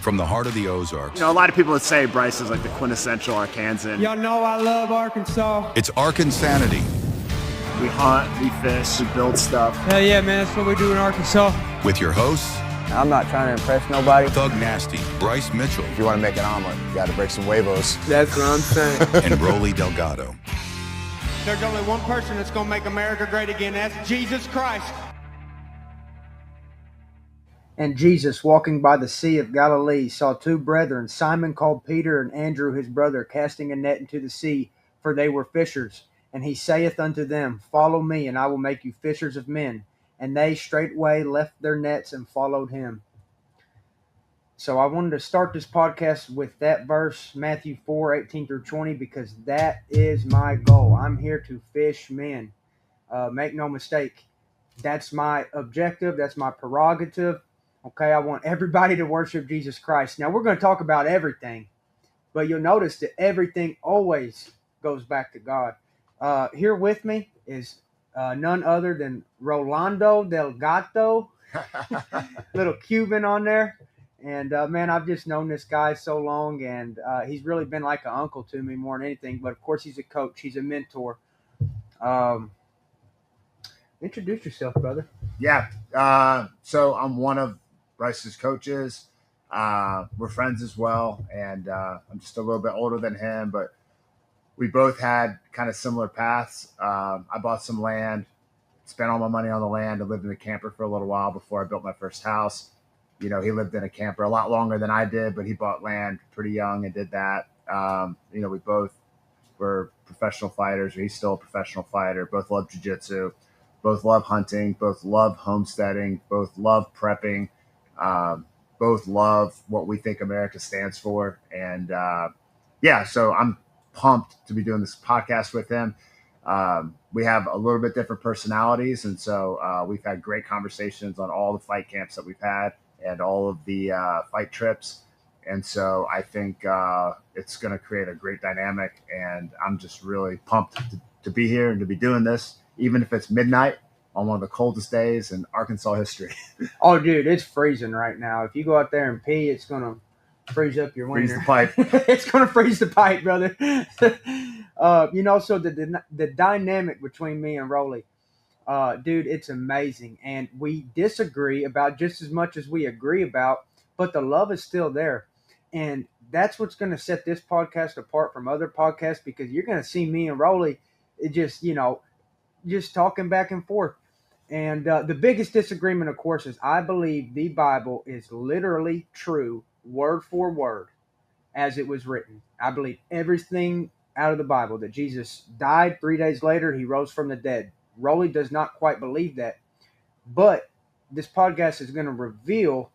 From the heart of the Ozarks. You know, a lot of people would say Bryce is like the quintessential Arkansan. Y'all know I love Arkansas. It's Arkansanity. We hunt, we fish, we build stuff. Hell yeah, man, that's what we do in Arkansas. With your hosts, I'm not trying to impress nobody. Thug Nasty, Bryce Mitchell. If you want to make an omelet, you got to break some huevos. That's what I'm saying. And Roli Delgado. There's only one person that's going to make America great again. That's Jesus Christ. And Jesus, walking by the Sea of Galilee, saw two brethren, Simon called Peter, and Andrew his brother, casting a net into the sea, for they were fishers. And he saith unto them, Follow me, and I will make you fishers of men. And they straightway left their nets and followed him. So I wanted to start this podcast with that verse, Matthew 4:18-20, because that is my goal. I'm here to fish men. Make no mistake. That's my objective. That's my prerogative. Okay, I want everybody to worship Jesus Christ. Now, we're going to talk about everything, but you'll notice that everything always goes back to God. Here with me is none other than Rolando Delgado, little Cuban on there. And, man, I've just known this guy so long, and he's really been like an uncle to me more than anything. But, of course, he's a coach. He's a mentor. Introduce yourself, brother. Yeah. So I'm one of Bryce's coaches. We're friends as well, and I'm just a little bit older than him, but we both had kind of similar paths. I bought some land, spent all my money on the land. I lived in a camper for a little while before I built my first house. You know, he lived in a camper a lot longer than I did, but he bought land pretty young and did that. You know, we both were professional fighters, or he's still a professional fighter, both love jiu-jitsu, both love hunting, both love homesteading, both love prepping, both love what we think America stands for. And yeah, so I'm pumped to be doing this podcast with him. We have a little bit different personalities, and so we've had great conversations on all the fight camps that we've had and all of the fight trips. And so I think it's going to create a great dynamic, and I'm just really pumped to be here and to be doing this, even if it's midnight on one of the coldest days in Arkansas history. Oh, dude, it's freezing right now. If you go out there and pee, it's going to freeze up your winter. Freeze the pipe. It's going to freeze the pipe, brother. You know, so the dynamic between me and Roli, dude, it's amazing. And we disagree about just as much as we agree about, but the love is still there. And that's what's going to set this podcast apart from other podcasts, because you're going to see me and Roli just, you know, just talking back and forth. And the biggest disagreement, of course, is I believe the Bible is literally true, word for word, as it was written. I believe everything out of the Bible, that Jesus died, 3 days later, he rose from the dead. Roli does not quite believe that. But this podcast is going to reveal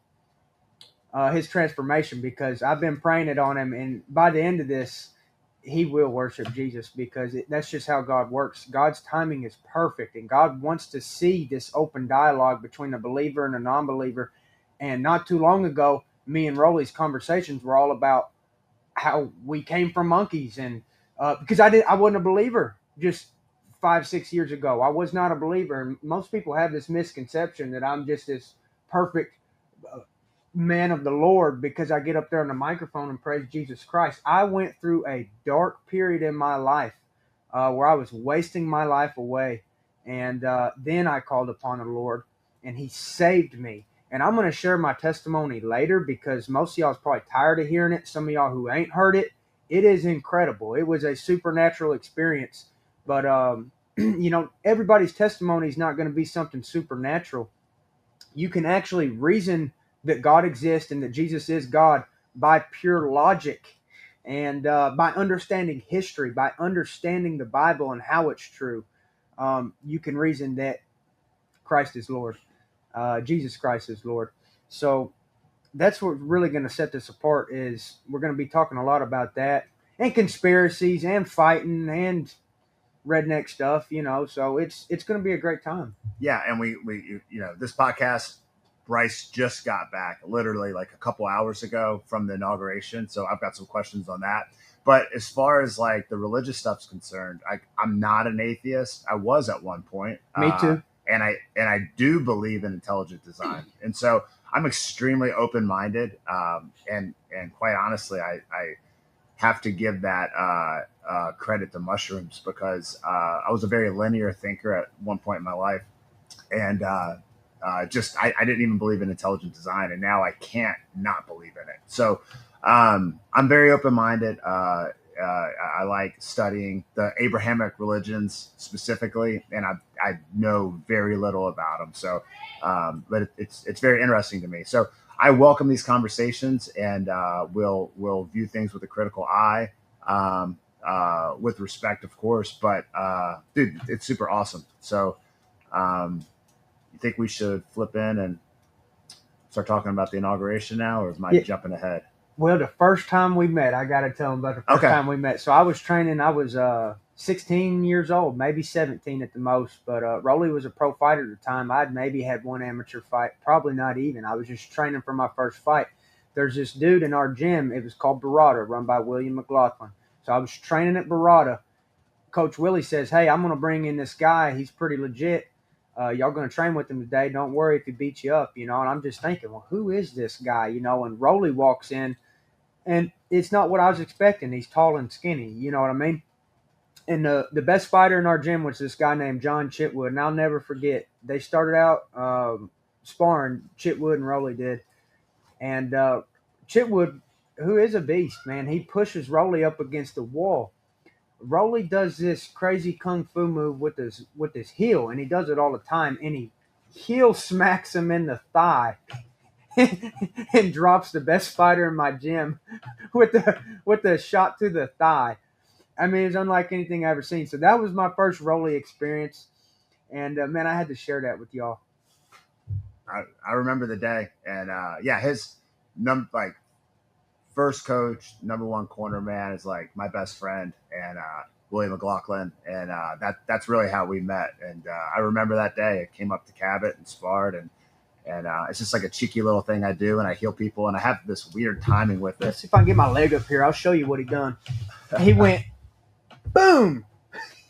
his transformation, because I've been praying it on him. And by the end of this, he will worship Jesus, because that's just how God works. God's timing is perfect, and God wants to see this open dialogue between a believer and a non-believer. And not too long ago, me and Roli's conversations were all about how we came from monkeys. And because I wasn't a believer just 5-6 years ago. I was not a believer. And most people have this misconception that I'm just this perfect man of the Lord because I get up there on the microphone and praise Jesus Christ. I went through a dark period in my life where I was wasting my life away. And then I called upon the Lord, and he saved me. And I'm going to share my testimony later, because most of y'all is probably tired of hearing it. Some of y'all who ain't heard it, it is incredible. It was a supernatural experience. But, you know, everybody's testimony is not going to be something supernatural. You can actually reason that God exists and that Jesus is God by pure logic, and by understanding history, by understanding the Bible and how it's true. You can reason that Christ is Lord. Jesus Christ is Lord. So that's what's really going to set this apart, is we're going to be talking a lot about that, and conspiracies, and fighting, and redneck stuff, you know. So it's going to be a great time. Yeah, and we you know, this podcast, Bryce just got back literally like a couple hours ago from the inauguration, so I've got some questions on that. But as far as like the religious stuff's concerned, I'm not an atheist. I was at one point. Me too. And I do believe in intelligent design. And so I'm extremely open-minded, and quite honestly, I have to give that credit to mushrooms, because I was a very linear thinker at one point in my life, and I didn't even believe in intelligent design, and now I can't not believe in it. So I'm very open-minded. I like studying the Abrahamic religions specifically, and I know very little about them. So, but it's very interesting to me. So I welcome these conversations, and we'll view things with a critical eye, with respect, of course. But dude, it's super awesome. So, you think we should flip in and start talking about the inauguration now, or am I jumping ahead? Well, the first time we met, I got to tell them about the first time we met. So I was training. I was 16 years old, maybe 17 at the most. But Roli was a pro fighter at the time. I'd maybe had one amateur fight, probably not even. I was just training for my first fight. There's this dude in our gym. It was called Barada, run by William McLaughlin. So I was training at Barada. Coach Willie says, "Hey, I'm going to bring in this guy. He's pretty legit. Y'all going to train with him today. Don't worry if he beats you up, And I'm just thinking, well, who is this guy, And Roli walks in. And it's not what I was expecting. He's tall and skinny, you know what I mean? And the best fighter in our gym was this guy named John Chitwood. And I'll never forget, they started out sparring, Chitwood and Roli did. And Chitwood, who is a beast, man, he pushes Roli up against the wall. Roli does this crazy kung fu move with his heel, and he does it all the time. And he heel smacks him in the thigh. And drops the best fighter in my gym with the shot to the thigh. I mean, it's unlike anything I've ever seen. So that was my first Roli experience, and man, I had to share that with y'all. I remember the day, and his first coach, number one corner man, is like my best friend, and William McLaughlin, and that's really how we met. And I remember that day. I came up to Cabot and sparred, and it's just like a cheeky little thing I do, and I heal people, and I have this weird timing with it. Let's see if I can get my leg up here. I'll show you what he done. He went, boom.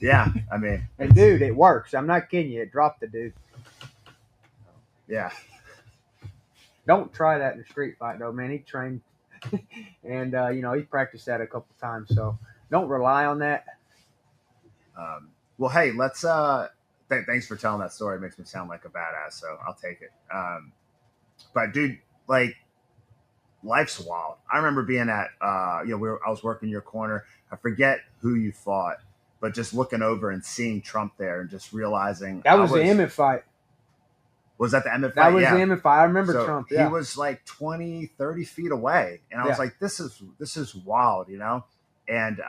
Yeah, I mean. And dude, it works. I'm not kidding you. It dropped the dude. Yeah. Don't try that in a street fight, though, man. He trained, and, he practiced that a couple times, so don't rely on that. Well, hey, let's thanks for telling that story. It makes me sound like a badass, so I'll take it. But dude, like, life's wild. I remember being at, I was working your corner. I forget who you fought, but just looking over and seeing Trump there and just realizing that was the Emmett fight. Was that the Emmett fight? That was the Emmett fight. I remember Trump. Yeah. He was like 20, 30 feet away, and I was like, "This is wild," And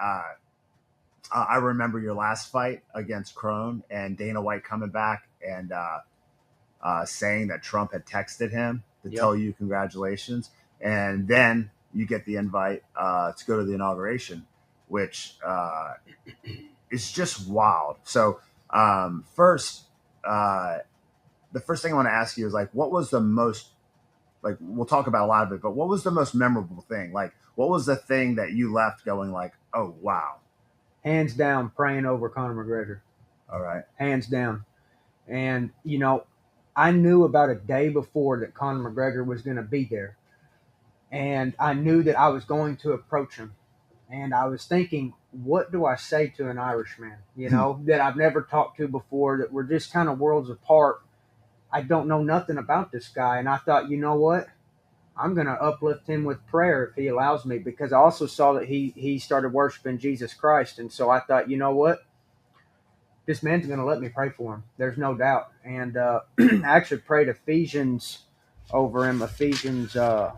I remember your last fight against Crone and Dana White coming back and saying that Trump had texted him to tell you congratulations. And then you get the invite to go to the inauguration, which is just wild. So first, the first thing I want to ask you is, like, what was the most, like, we'll talk about a lot of it, but what was the most memorable thing? Like, what was the thing that you left going like, oh, wow. Hands down, praying over Conor McGregor. All right. Hands down. And, I knew about a day before that Conor McGregor was going to be there. And I knew that I was going to approach him. And I was thinking, what do I say to an Irishman, that I've never talked to before, that we're just kind of worlds apart. I don't know nothing about this guy. And I thought, you know what? I'm going to uplift him with prayer if he allows me, because I also saw that he started worshiping Jesus Christ. And so I thought, you know what? This man's going to let me pray for him. There's no doubt. And I actually prayed Ephesians over him. Ephesians, I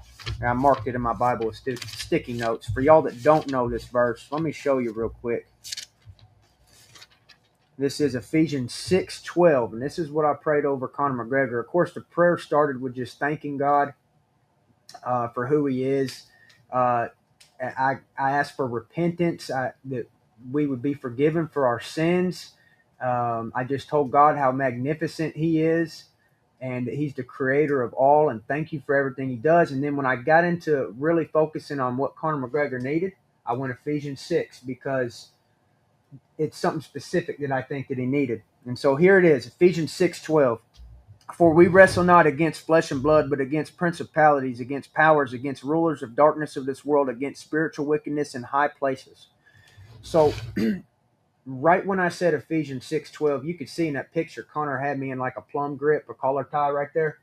marked it in my Bible with sticky notes. For y'all that don't know this verse, let me show you real quick. This is Ephesians 6:12, and this is what I prayed over Conor McGregor. Of course, the prayer started with just thanking God for who he is. I asked for repentance, that we would be forgiven for our sins. I just told God how magnificent he is, and that he's the creator of all, and thank you for everything he does. And then when I got into really focusing on what Conor McGregor needed, I went Ephesians 6, because it's something specific that I think that he needed. And so here it is, Ephesians 6:12. For we wrestle not against flesh and blood, but against principalities, against powers, against rulers of darkness of this world, against spiritual wickedness in high places. So right when I said Ephesians 6:12, you could see in that picture, Connor had me in like a plum grip, a collar tie right there.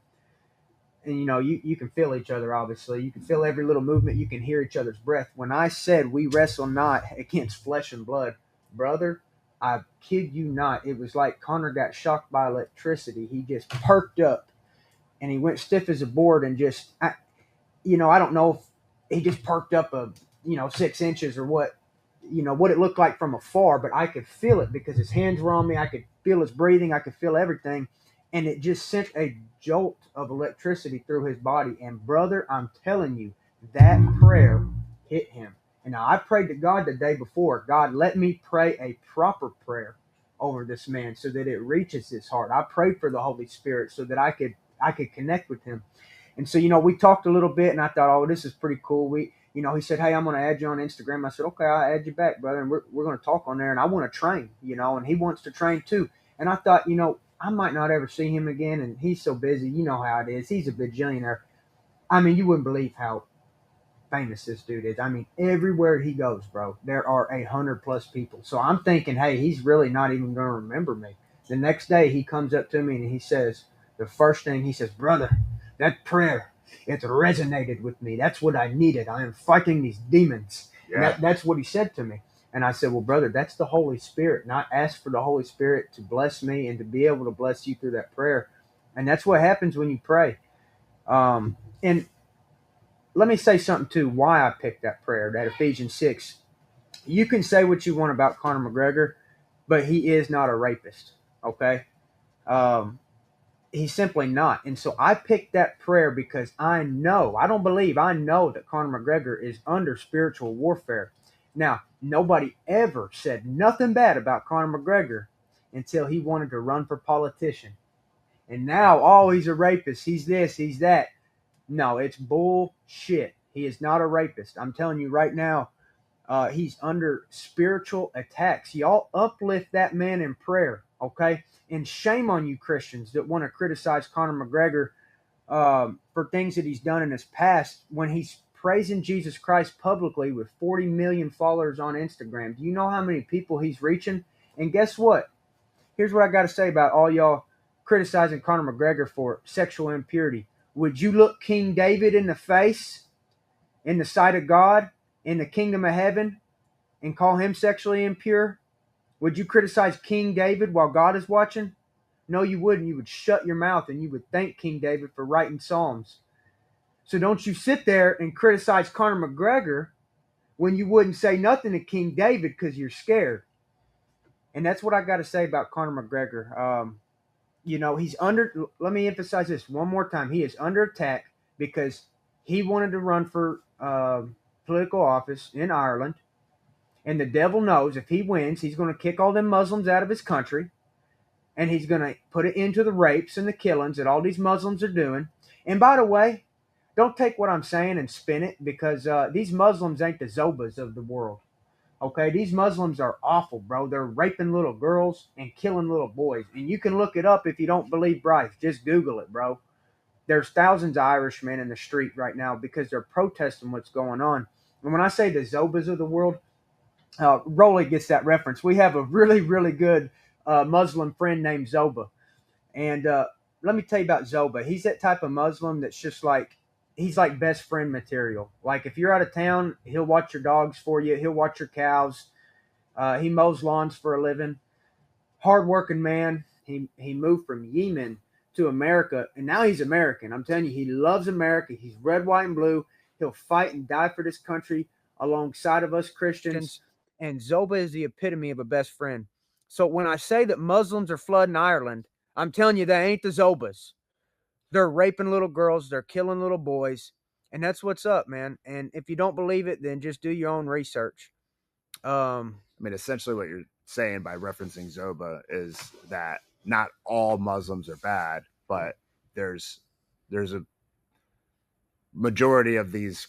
And, you can feel each other, obviously. You can feel every little movement. You can hear each other's breath. When I said we wrestle not against flesh and blood, brother, I kid you not, it was like Connor got shocked by electricity. He just perked up, and he went stiff as a board and just, I don't know if he just perked up 6 inches or what it looked like from afar, but I could feel it because his hands were on me. I could feel his breathing. I could feel everything. And it just sent a jolt of electricity through his body. And brother, I'm telling you, that prayer hit him. And now I prayed to God the day before. God, let me pray a proper prayer over this man so that it reaches his heart. I prayed for the Holy Spirit so that I could connect with him. And so, we talked a little bit, and I thought, oh, this is pretty cool. He said, hey, I'm going to add you on Instagram. I said, okay, I'll add you back, brother. And we're going to talk on there. And I want to train, and he wants to train too. And I thought, I might not ever see him again. And he's so busy. You know how it is. He's a bajillionaire. I mean, you wouldn't believe how famous this dude is. I mean, everywhere he goes, bro, there are 100+ people. So I'm thinking, hey, he's really not even going to remember me. The next day he comes up to me and he says, the first thing he says, brother, that prayer, it resonated with me. That's what I needed. I am fighting these demons. Yeah. That's what he said to me. And I said, well, brother, that's the Holy Spirit. And I asked for the Holy Spirit to bless me and to be able to bless you through that prayer. And that's what happens when you pray. And let me say something, too, why I picked that prayer, that Ephesians 6. You can say what you want about Conor McGregor, but he is not a rapist, okay? He's simply not. And so I picked that prayer because I know that Conor McGregor is under spiritual warfare. Now, nobody ever said nothing bad about Conor McGregor until he wanted to run for politician. And now, oh, he's a rapist. He's this, he's that. No, it's bullshit. He is not a rapist. I'm telling you right now, he's under spiritual attacks. Y'all uplift that man in prayer, okay? And shame on you Christians that want to criticize Conor McGregor for things that he's done in his past when he's praising Jesus Christ publicly with 40 million followers on Instagram. Do you know how many people he's reaching? And guess what? Here's what I got to say about all y'all criticizing Conor McGregor for sexual impurity. Would you look King David in the face, in the sight of God, in the kingdom of heaven, and call him sexually impure? Would you criticize King David while God is watching? No, you wouldn't. You would shut your mouth and you would thank King David for writing Psalms. So don't you sit there and criticize Conor McGregor when you wouldn't say nothing to King David because you're scared. And that's what I got to say about Conor McGregor. He's under, let me emphasize this one more time. He is under attack because he wanted to run for political office in Ireland. And the devil knows if he wins, he's going to kick all them Muslims out of his country. And he's going to put an end to the rapes and the killings that all these Muslims are doing. And by the way, don't take what I'm saying and spin it because these Muslims ain't the Zobas of the world. Okay, these Muslims are awful, bro. They're raping little girls and killing little boys. And you can look it up if you don't believe Bryce. Just Google it, bro. There's thousands of Irishmen in the street right now because they're protesting what's going on. And when I say the Zobas of the world, Roli gets that reference. We have a really, really good Muslim friend named Zoba. And let me tell you about Zoba. He's that type of Muslim that's just like, he's like best friend material. Like if you're out of town, he'll watch your dogs for you. He'll watch your cows. He mows lawns for a living. Hardworking man. He moved from Yemen to America, and now he's American. I'm telling you, he loves America. He's red, white, and blue. He'll fight and die for this country alongside of us Christians. And Zoba is the epitome of a best friend. So when I say that Muslims are flooding Ireland, I'm telling you, they ain't the Zobas. They're raping little girls. They're killing little boys. And that's what's up, man. And if you don't believe it, then just do your own research. I mean, essentially what you're saying by referencing Zoba is that not all Muslims are bad, but there's a majority of these,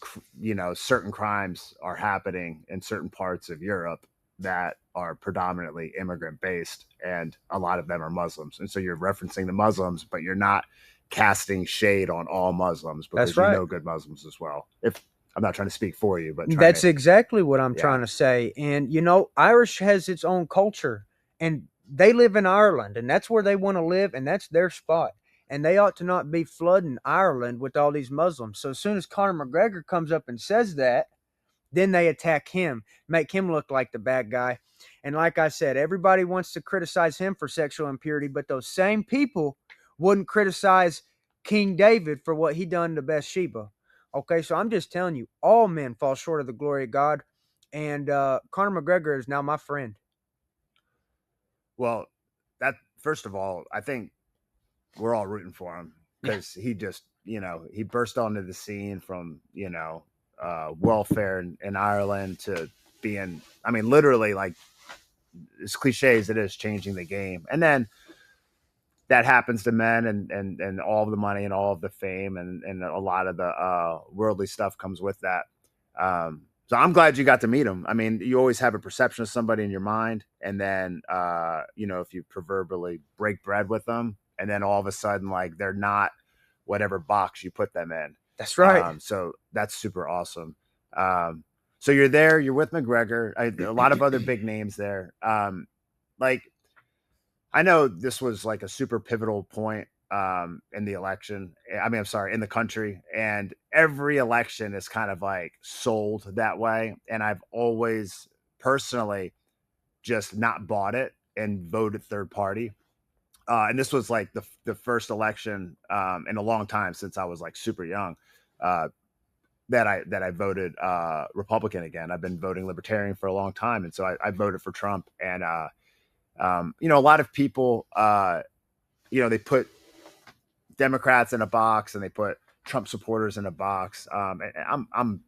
certain crimes are happening in certain parts of Europe that are predominantly immigrant based, and a lot of them are Muslims. And so you're referencing the Muslims, but you're not casting shade on all Muslims, because That's right. you know good Muslims as well. If I'm not trying to speak for you, but That's exactly what I'm Yeah. trying to say. And, you know, Irish has its own culture, and they live in Ireland, and that's where they want to live, and that's their spot. And they ought to not be flooding Ireland with all these Muslims. So as soon as Conor McGregor comes up and says that, then they attack him, make him look like the bad guy. And like I said, everybody wants to criticize him for sexual impurity, but those same people wouldn't criticize King David for what he done to Bathsheba. Okay, so I'm just telling you, all men fall short of the glory of God. And Conor McGregor is now my friend. Well, that first of all, I think we're all rooting for him, because he just, he burst onto the scene from, welfare in Ireland to being, I mean, literally, like, as cliche as it is, changing the game. And then that happens to men, and all of the money and all of the fame and a lot of the worldly stuff comes with that. So I'm glad you got to meet him. I mean, you always have a perception of somebody in your mind, and then if you proverbially break bread with them, and then all of a sudden, like, they're not whatever box you put them in. That's right. So that's super awesome. So you're there, you're with McGregor, a lot of other big names there. Like, I know this was like a super pivotal point in the election. I mean, I'm sorry, in the country. And every election is kind of like sold that way. And I've always personally just not bought it and voted third party. And this was like the first election in a long time, since I was like super young, that I voted Republican again. I've been voting Libertarian for a long time. And so I voted for Trump. And, a lot of people, they put Democrats in a box, and they put Trump supporters in a box. And I'm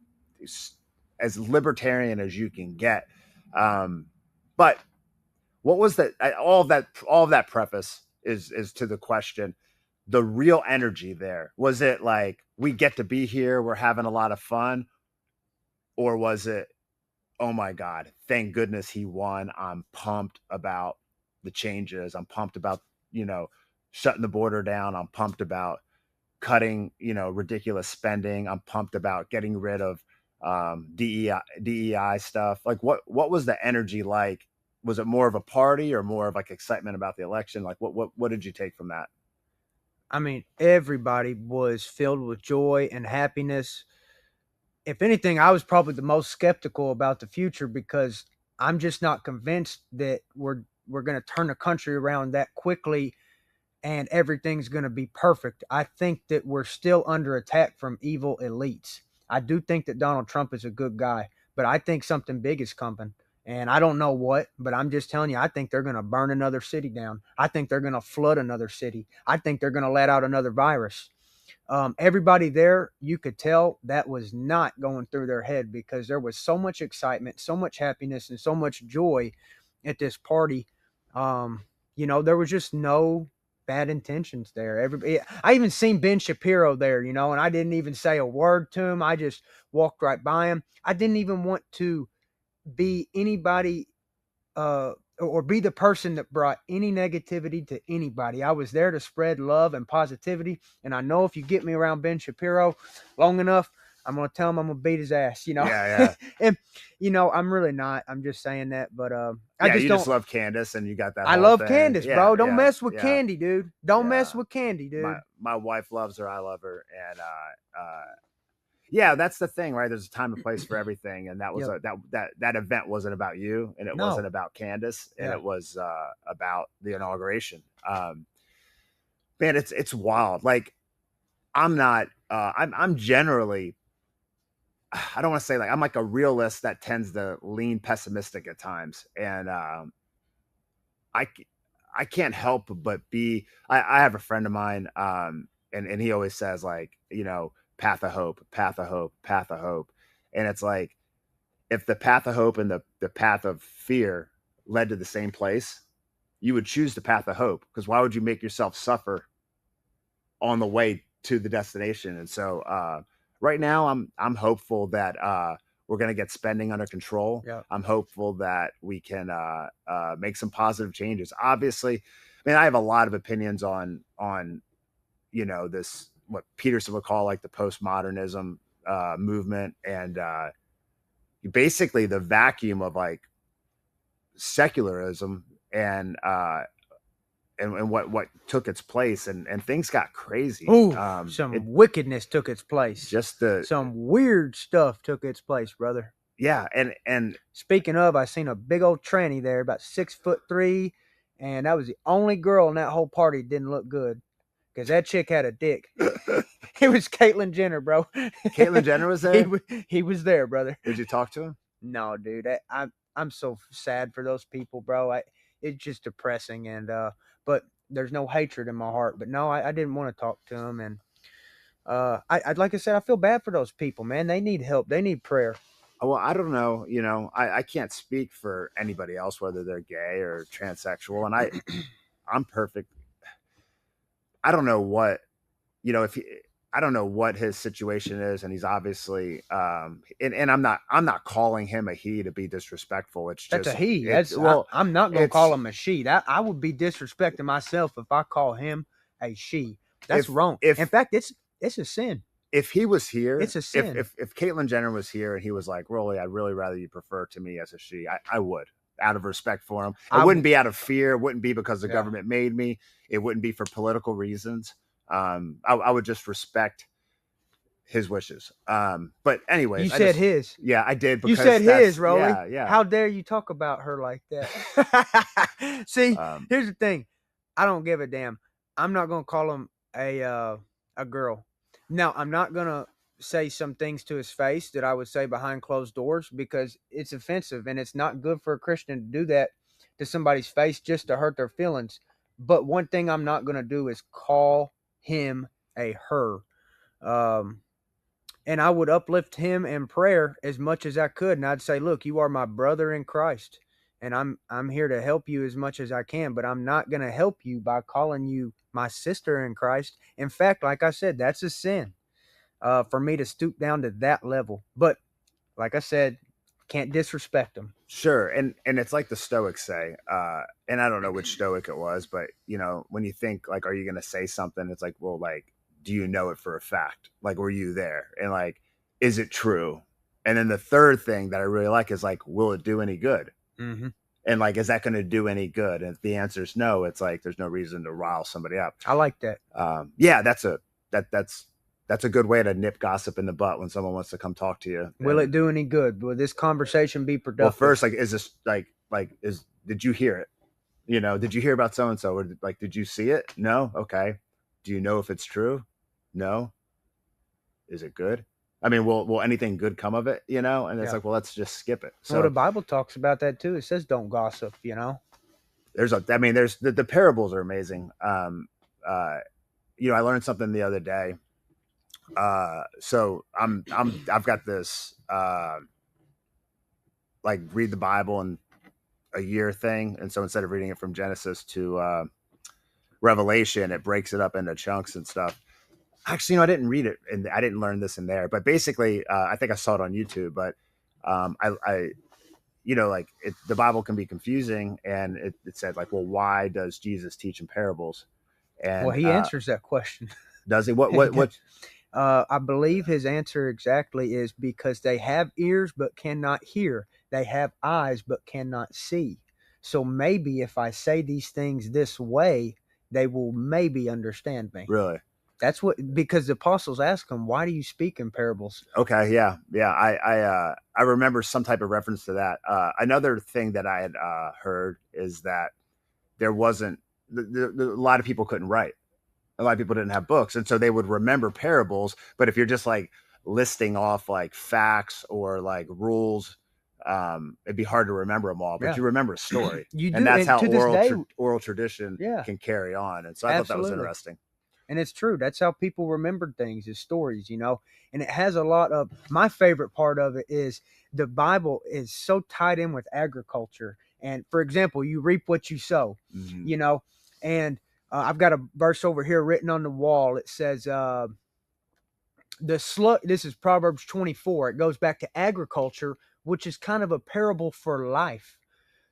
as libertarian as you can get. But what was that? All of that preface is to the question, the real energy there. Was it like, we get to be here, we're having a lot of fun? Or was it, oh my God, thank goodness he won. I'm pumped about the changes. I'm pumped about, shutting the border down. I'm pumped about cutting, ridiculous spending. I'm pumped about getting rid of DEI stuff. Like, what was the energy like? Was it more of a party, or more of like excitement about the election? Like, what did you take from that? I mean, everybody was filled with joy and happiness. If anything, I was probably the most skeptical about the future, because I'm just not convinced that we're going to turn the country around that quickly and everything's going to be perfect. I think that we're still under attack from evil elites. I do think that Donald Trump is a good guy, but I think something big is coming. And I don't know what, but I'm just telling you, I think they're going to burn another city down. I think they're going to flood another city. I think they're going to let out another virus. Everybody there, you could tell that was not going through their head, because there was so much excitement, so much happiness, and so much joy at this party. There was just no bad intentions there. Everybody, I even seen Ben Shapiro there, and I didn't even say a word to him. I just walked right by him. I didn't even want to be anybody or be the person that brought any negativity to anybody. I was there to spread love and positivity. And I know if you get me around Ben Shapiro long enough, I'm going to tell him I'm going to beat his ass, Yeah. And, I'm really not. I'm just saying that. But I just love Candace, and you got that. I whole love thing. Candace, bro. Don't mess with Candy, dude. Don't Yeah. mess with Candy, dude. My wife loves her. I love her. And yeah, that's the thing, right? There's a time and place for everything, and that was that event wasn't about you, and it wasn't about Candace, and it was about the inauguration. Man, it's wild. Like, I'm not. I'm generally. I don't want to say, like, I'm like a realist that tends to lean pessimistic at times, and I can't help but be. I have a friend of mine, and he always says, like, path of hope, path of hope, path of hope. And it's like, if the path of hope and the path of fear led to the same place, you would choose the path of hope, because why would you make yourself suffer on the way to the destination? And so right now I'm hopeful that we're going to get spending under control. Yeah. I'm hopeful that we can make some positive changes. Obviously, I mean, I have a lot of opinions on this, what Peterson would call like the postmodernism movement, and basically the vacuum of like secularism and what took its place, and things got crazy. Ooh, some wickedness took its place. Some weird stuff took its place, brother. Yeah, and speaking of, I seen a big old tranny there, about 6'3", and that was the only girl in that whole party didn't look good, because that chick had a dick. It was Caitlyn Jenner, bro. Caitlyn Jenner was there? He was there, brother. Did you talk to him? No, dude. I'm so sad for those people, bro. It's just depressing, and but there's no hatred in my heart. But no, I didn't want to talk to him, and I'd like I said, I feel bad for those people, man. They need help. They need prayer. Well, I don't know. I can't speak for anybody else, whether they're gay or transsexual, and I'm perfect. I don't know what, I don't know what his situation is, and he's obviously, and I'm not calling him a he to be disrespectful. That's a he. I'm not gonna call him a she. I would be disrespecting myself if I call him a she. That's wrong. In fact, it's a sin. If he was here, it's a sin. If Caitlyn Jenner was here and he was like, Roelly, I'd really rather you prefer to me as a she, I would, out of respect for him. It wouldn't be out of fear. It wouldn't be because the government made me. It wouldn't be for political reasons. I would just respect his wishes. But anyways, you said his. Yeah, I did. You said his, Roli. Yeah. How dare you talk about her like that? See, here's the thing. I don't give a damn. I'm not gonna call him a girl. Now, I'm not gonna say some things to his face that I would say behind closed doors, because it's offensive, and it's not good for a Christian to do that to somebody's face just to hurt their feelings. But one thing I'm not gonna do is call him a her. And I would uplift him in prayer as much as I could, and I'd say, look, you are my brother in Christ, and I'm here to help you as much as I can, but I'm not going to help you by calling you my sister in Christ. In fact, like I said, that's a sin for me to stoop down to that level. But like I said, can't disrespect them. Sure. And it's like the Stoics say, and I don't know which Stoic it was, but when you think like, are you going to say something? It's like, well, like, do you know it for a fact? Like, were you there? And like, is it true? And then the third thing that I really like is like, will it do any good? Mm-hmm. And like, is that going to do any good? And if the answer is no, it's like, there's no reason to rile somebody up. I like that. Yeah, that's a good way to nip gossip in the butt when someone wants to come talk to you. Will it do any good? Will this conversation be productive? Well, first, like, is this did you hear it? Did you hear about so-and-so? Or like, did you see it? No. Okay. Do you know if it's true? No. Is it good? I mean, will anything good come of it? And it's like, well, let's just skip it. So the Bible talks about that too. It says, don't gossip, there's the parables are amazing. I learned something the other day. So I've got this, like read the Bible in a year thing. And so instead of reading it from Genesis to, Revelation, it breaks it up into chunks and stuff. Actually, I didn't read it, and I didn't learn this in there. But basically, I think I saw it on YouTube. But the Bible can be confusing, and it said like, well, why does Jesus teach in parables? And he answers that question. Does he? What? I believe his answer exactly is because they have ears but cannot hear. They have eyes but cannot see. So maybe if I say these things this way, they will maybe understand me. Really? That's because the apostles ask him, why do you speak in parables? Okay. Yeah. I remember some type of reference to that. Another thing that I had heard is that there wasn't, a lot of people couldn't write. A lot of people didn't have books. And so they would remember parables. But if you're just like listing off like facts or like rules, it'd be hard to remember them all, but you remember a story. You do, and that's how oral tradition can carry on. And so I thought that was interesting. And it's true. That's how people remembered things, is stories, and it has a lot of, my favorite part of it is the Bible is so tied in with agriculture. And for example, you reap what you sow, and I've got a verse over here written on the wall. It says, This is Proverbs 24. It goes back to agriculture, which is kind of a parable for life.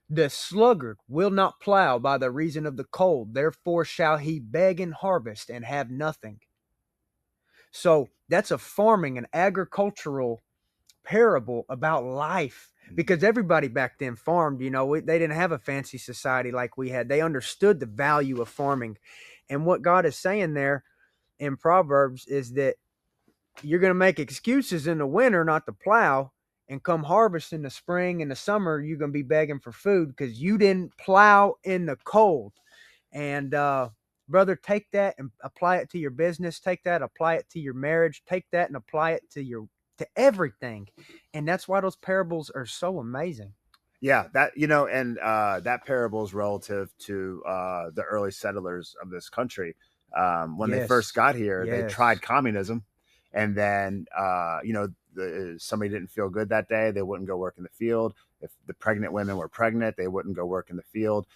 The sluggard will not plow by the reason of the cold. Therefore shall he beg in harvest and have nothing. So that's a farming and agricultural parable about life, because everybody back then farmed. You know, they didn't have a fancy society like we had. They understood the value of farming. And what God is saying there in Proverbs is that you're going to make excuses in the winter not to plow, and come harvest in the spring and the summer, you're going to be begging for food because you didn't plow in the cold. And brother, take that and apply it to your business. Take that, apply it to your marriage. Take that and apply it to everything. And that's why those parables are so amazing. Yeah, that, you know, and that parable is relative to the early settlers of this country. When they first got here, they tried communism, and then you know, somebody didn't feel good that day, they wouldn't go work in the field. If the pregnant women were pregnant, they wouldn't go work in the field,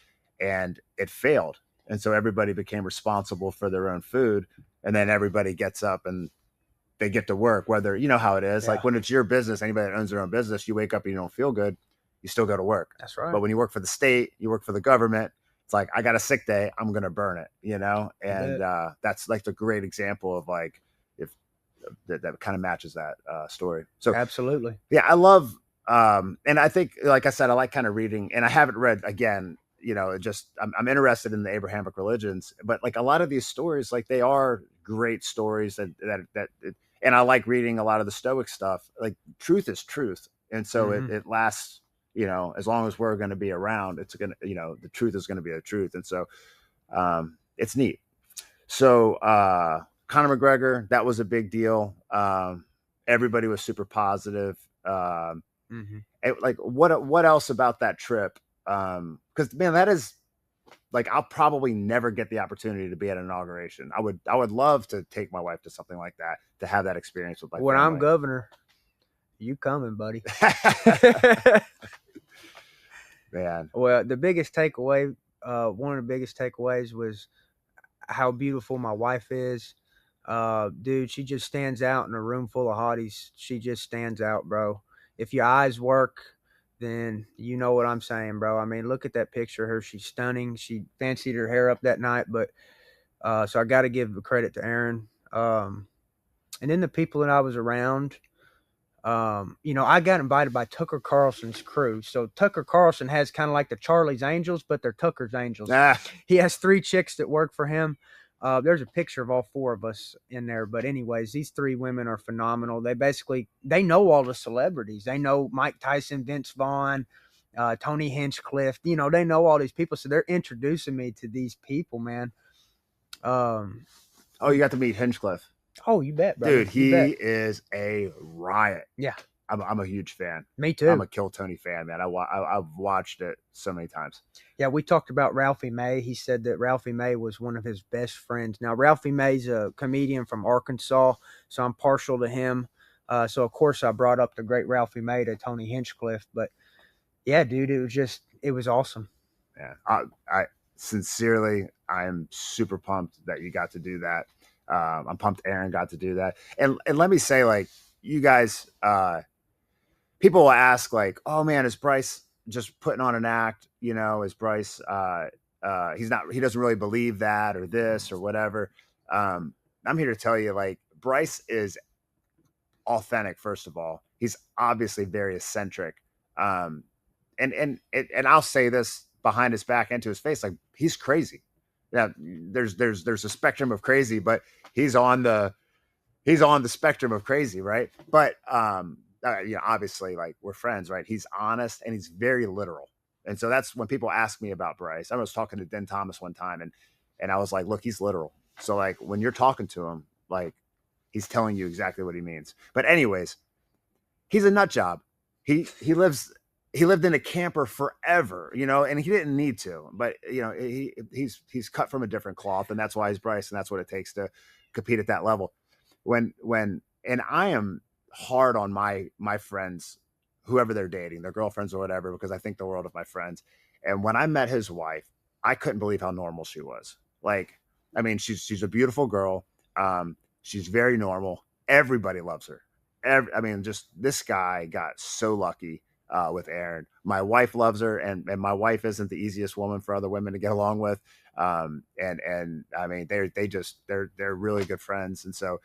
and it failed. And so everybody became responsible for their own food, and then everybody gets up and they get to work, whether, you know how it is, like when it's your business, anybody that owns their own business, you wake up and you don't feel good, you still go to work. That's right. But when you work for the state, you work for the government, it's like, I got a sick day, I'm going to burn it, you know? And that's like the great example of like, if that kind of matches that story. So absolutely. Yeah, I love, and I think, like I said, I like kind of reading, and I haven't read, again, you know, just, I'm interested in the Abrahamic religions, but like a lot of these stories, like they are great stories and I like reading a lot of the Stoic stuff. Like truth is truth. And so it lasts, you know, as long as we're going to be around, it's going to, you know, the truth is going to be the truth. And so it's neat. So Conor McGregor, that was a big deal. Everybody was super positive. Like what else about that trip? Because man, that is like, I'll probably never get the opportunity to be at an inauguration. I would love to take my wife to something like that, to have that experience with my when family. I'm governor, you coming, buddy. Man. Well, the biggest takeaway, one of the biggest takeaways was how beautiful my wife is. Dude, she just stands out in a room full of hotties. She just stands out, bro. If your eyes work, then you know what I'm saying, bro. I mean, look at that picture of her. She's stunning. She fancied her hair up that night, but so I got to give the credit to Aaron. And then the people that I was around, you know, I got invited by Tucker Carlson's crew. So Tucker Carlson has kind of like the Charlie's Angels, but they're Tucker's Angels. He has 3 chicks that work for him. There's a picture of all 4 of us in there. But anyways, these 3 women are phenomenal. They know all the celebrities. They know Mike Tyson, Vince Vaughn, Tony Hinchcliffe. You know, they know all these people. So they're introducing me to these people, man. Oh, you got to meet Hinchcliffe. Oh, you bet, bro. Dude, he is a riot. Yeah. I'm a huge fan. Me too. I'm a Kill Tony fan, man. I've watched it so many times. Yeah, we talked about Ralphie May. He said that Ralphie May was one of his best friends. Now, Ralphie May's a comedian from Arkansas, so I'm partial to him. So, of course, I brought up the great Ralphie May to Tony Hinchcliffe. But, yeah, dude, it was awesome. Yeah, I sincerely, I am super pumped that you got to do that. I'm pumped Aaron got to do that. And let me say, like, you guys, people will ask, like, oh, man, is Bryce just putting on an act? You know, is Bryce, he doesn't really believe that or this or whatever. I'm here to tell you, like, Bryce is authentic, first of all. He's obviously very eccentric. And I'll say this behind his back and to his face, like, he's crazy. Yeah, there's a spectrum of crazy, but he's on the spectrum of crazy, right? But you know, obviously, like, we're friends, right? He's honest and he's very literal. And so that's when people ask me about Bryce. I was talking to Den Thomas one time, and I was like, look, he's literal. So, like, when you're talking to him, like, he's telling you exactly what he means. But anyways, he's a nut job. He lived in a camper forever, you know, and he didn't need to, but, you know, he's cut from a different cloth, and that's why he's Bryce, and that's what it takes to compete at that level. And I am hard on my friends, whoever they're dating, their girlfriends or whatever, because I think the world of my friends. And when I met his wife, I couldn't believe how normal she was. Like, I mean, she's a beautiful girl. She's very normal. everybody loves her. I mean, just this guy got so lucky with Aaron. My wife loves her, and my wife isn't the easiest woman for other women to get along with. And I mean, they're really good friends, and so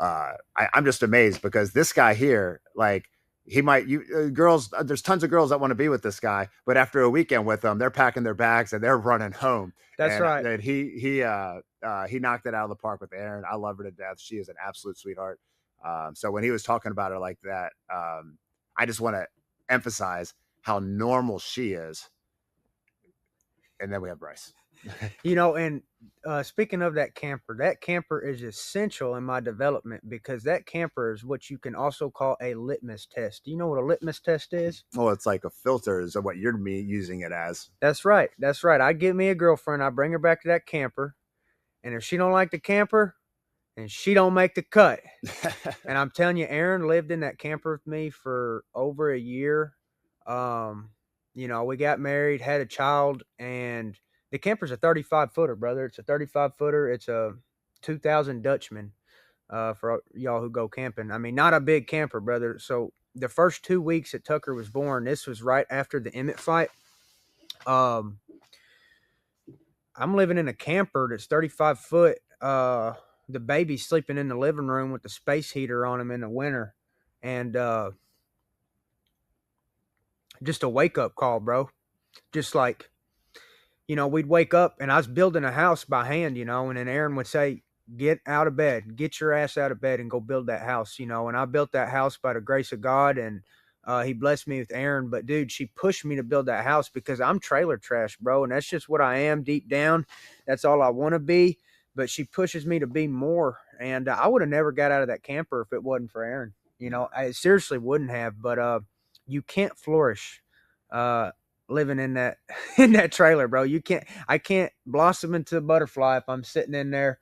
I'm just amazed because this guy here, like, girls, there's tons of girls that want to be with this guy, but after a weekend with them, they're packing their bags and they're running home. That's right. And he knocked it out of the park with Aaron. I love her to death. She is an absolute sweetheart. So when he was talking about her like that, I just want to emphasize how normal she is. And then we have Bryce. And speaking of that camper is essential in my development because that camper is what you can also call a litmus test. Do you know what a litmus test is? Well, it's like a filter is what you're using it as. That's right. I get me a girlfriend. I bring her back to that camper. And if she don't like the camper, then she don't make the cut. And I'm telling you, Aaron lived in that camper with me for over a year. We got married, had a child, and the camper's a 35-footer, brother. It's a 35-footer. It's a 2000 Dutchman for y'all who go camping. I mean, not a big camper, brother. So the first 2 weeks that Tucker was born, this was right after the Emmett fight. I'm living in a camper that's 35 foot. The baby's sleeping in the living room with the space heater on him in the winter. And just a wake-up call, bro. Just like, we'd wake up and I was building a house by hand, and then Aaron would say, get out of bed, get your ass out of bed and go build that house, and I built that house by the grace of God, and he blessed me with Aaron. But dude, she pushed me to build that house because I'm trailer trash, bro, and that's just what I am deep down. That's all I want to be. But she pushes me to be more, and I would have never got out of that camper if it wasn't for Aaron. I seriously wouldn't have. But you can't flourish living in that trailer, bro. I can't blossom into a butterfly if I'm sitting in there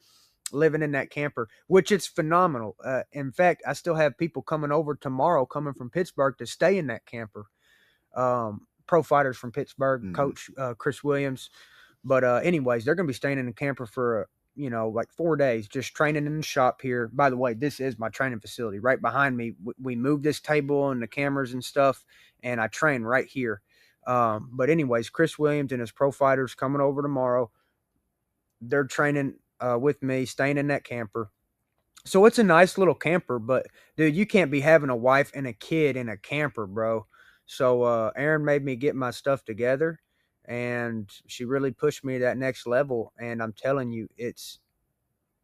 living in that camper, which it's phenomenal. In fact, I still have people coming over tomorrow, coming from Pittsburgh to stay in that camper. Pro fighters from Pittsburgh, Coach Chris Williams. But anyways, they're going to be staying in the camper for like 4 days, just training in the shop here. By the way, this is my training facility right behind me. We moved this table and the cameras and stuff, and I train right here. But anyways, Chris Williams and his pro fighters coming over tomorrow. They're training with me, staying in that camper. So it's a nice little camper, but dude, you can't be having a wife and a kid in a camper, bro. So Aaron made me get my stuff together, and she really pushed me to that next level. And I'm telling you,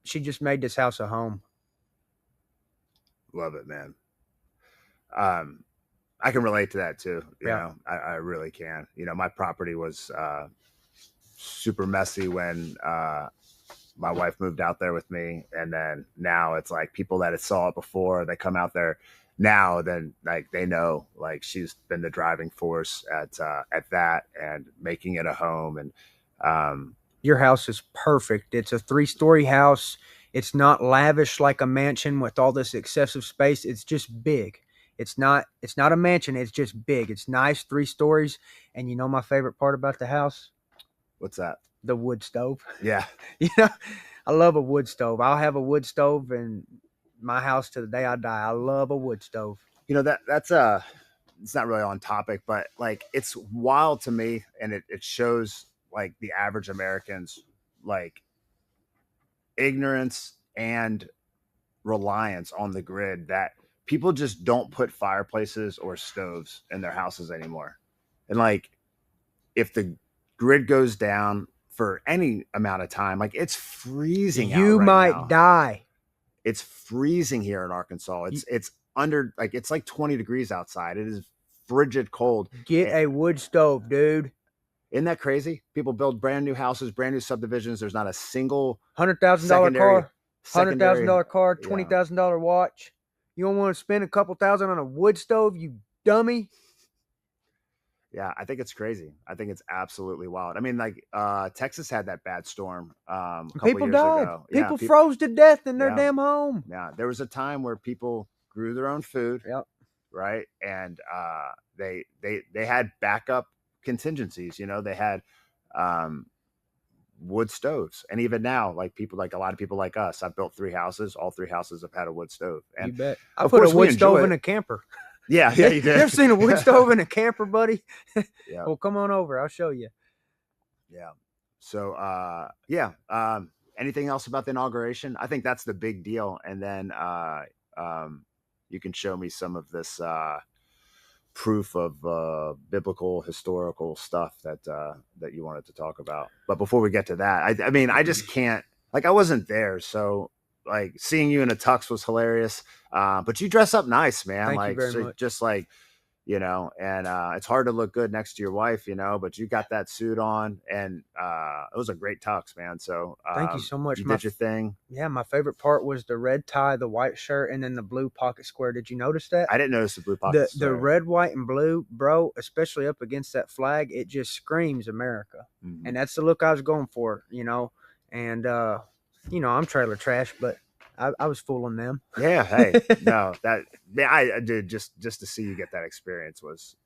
she just made this house a home. Love it, man. I can relate to that too. You know, I really can. My property was super messy when my wife moved out there with me, and then now it's like people that had saw it before, they come out there now, then like they know like she's been the driving force at that and making it a home. And your house is perfect. It's a 3-story house. It's not lavish like a mansion with all this excessive space. It's just big. It's not a mansion. It's just big. It's nice, 3 stories. And you know my favorite part about the house? What's that? The wood stove. Yeah. I love a wood stove. I'll have a wood stove in my house to the day I die. I love a wood stove. That's it's not really on topic, but like it's wild to me, and it shows like the average American's like ignorance and reliance on the grid, that people just don't put fireplaces or stoves in their houses anymore. And like if the grid goes down for any amount of time, like it's freezing out you right might now. die. It's freezing here in Arkansas. It's under, like, it's like 20 degrees outside. It is frigid cold. Get a wood stove, dude. Isn't that crazy? People build brand new houses, brand new subdivisions. There's not a single $100,000 car, $100,000 car, yeah. $20,000 watch. You don't want to spend a couple thousand on a wood stove, you dummy. Yeah, I think it's crazy. I think it's absolutely wild. I mean, like Texas had that bad storm a couple people years died. ago. People froze to death in their Yeah. damn home. Yeah, there was a time where people grew their own food. Yep. Right, and they had backup contingencies. They had wood stoves. And even now, like a lot of people like us, I've built 3 houses. All 3 houses have had a wood stove. And You bet. I of put a course we wood enjoy stove it. in a camper. Yeah, you did. You ever seen a wood stove in a camper, buddy? Yeah. Well, come on over. I'll show you. Yeah. So, anything else about the inauguration? I think that's the big deal. And then you can show me some of this proof of biblical, historical stuff that you wanted to talk about. But before we get to that, I mean, I just can't, like, I wasn't there. So, like, seeing you in a tux was hilarious. But you dress up nice, man. Thank you like, very so much. just like, you know, and it's hard to look good next to your wife, you know, but you got that suit on, and it was a great tux, man. So Thank you so much. You did your thing. Yeah, my favorite part was the red tie, the white shirt, and then the blue pocket square. Did you notice that? I didn't notice the blue pocket The square. red, white, and blue, bro, especially up against that flag, it just screams America. Mhm. And that's the look I was going for, you know. And, you know, I'm trailer trash, but I was fooling them. Yeah, hey, no, I did just to see you get that experience was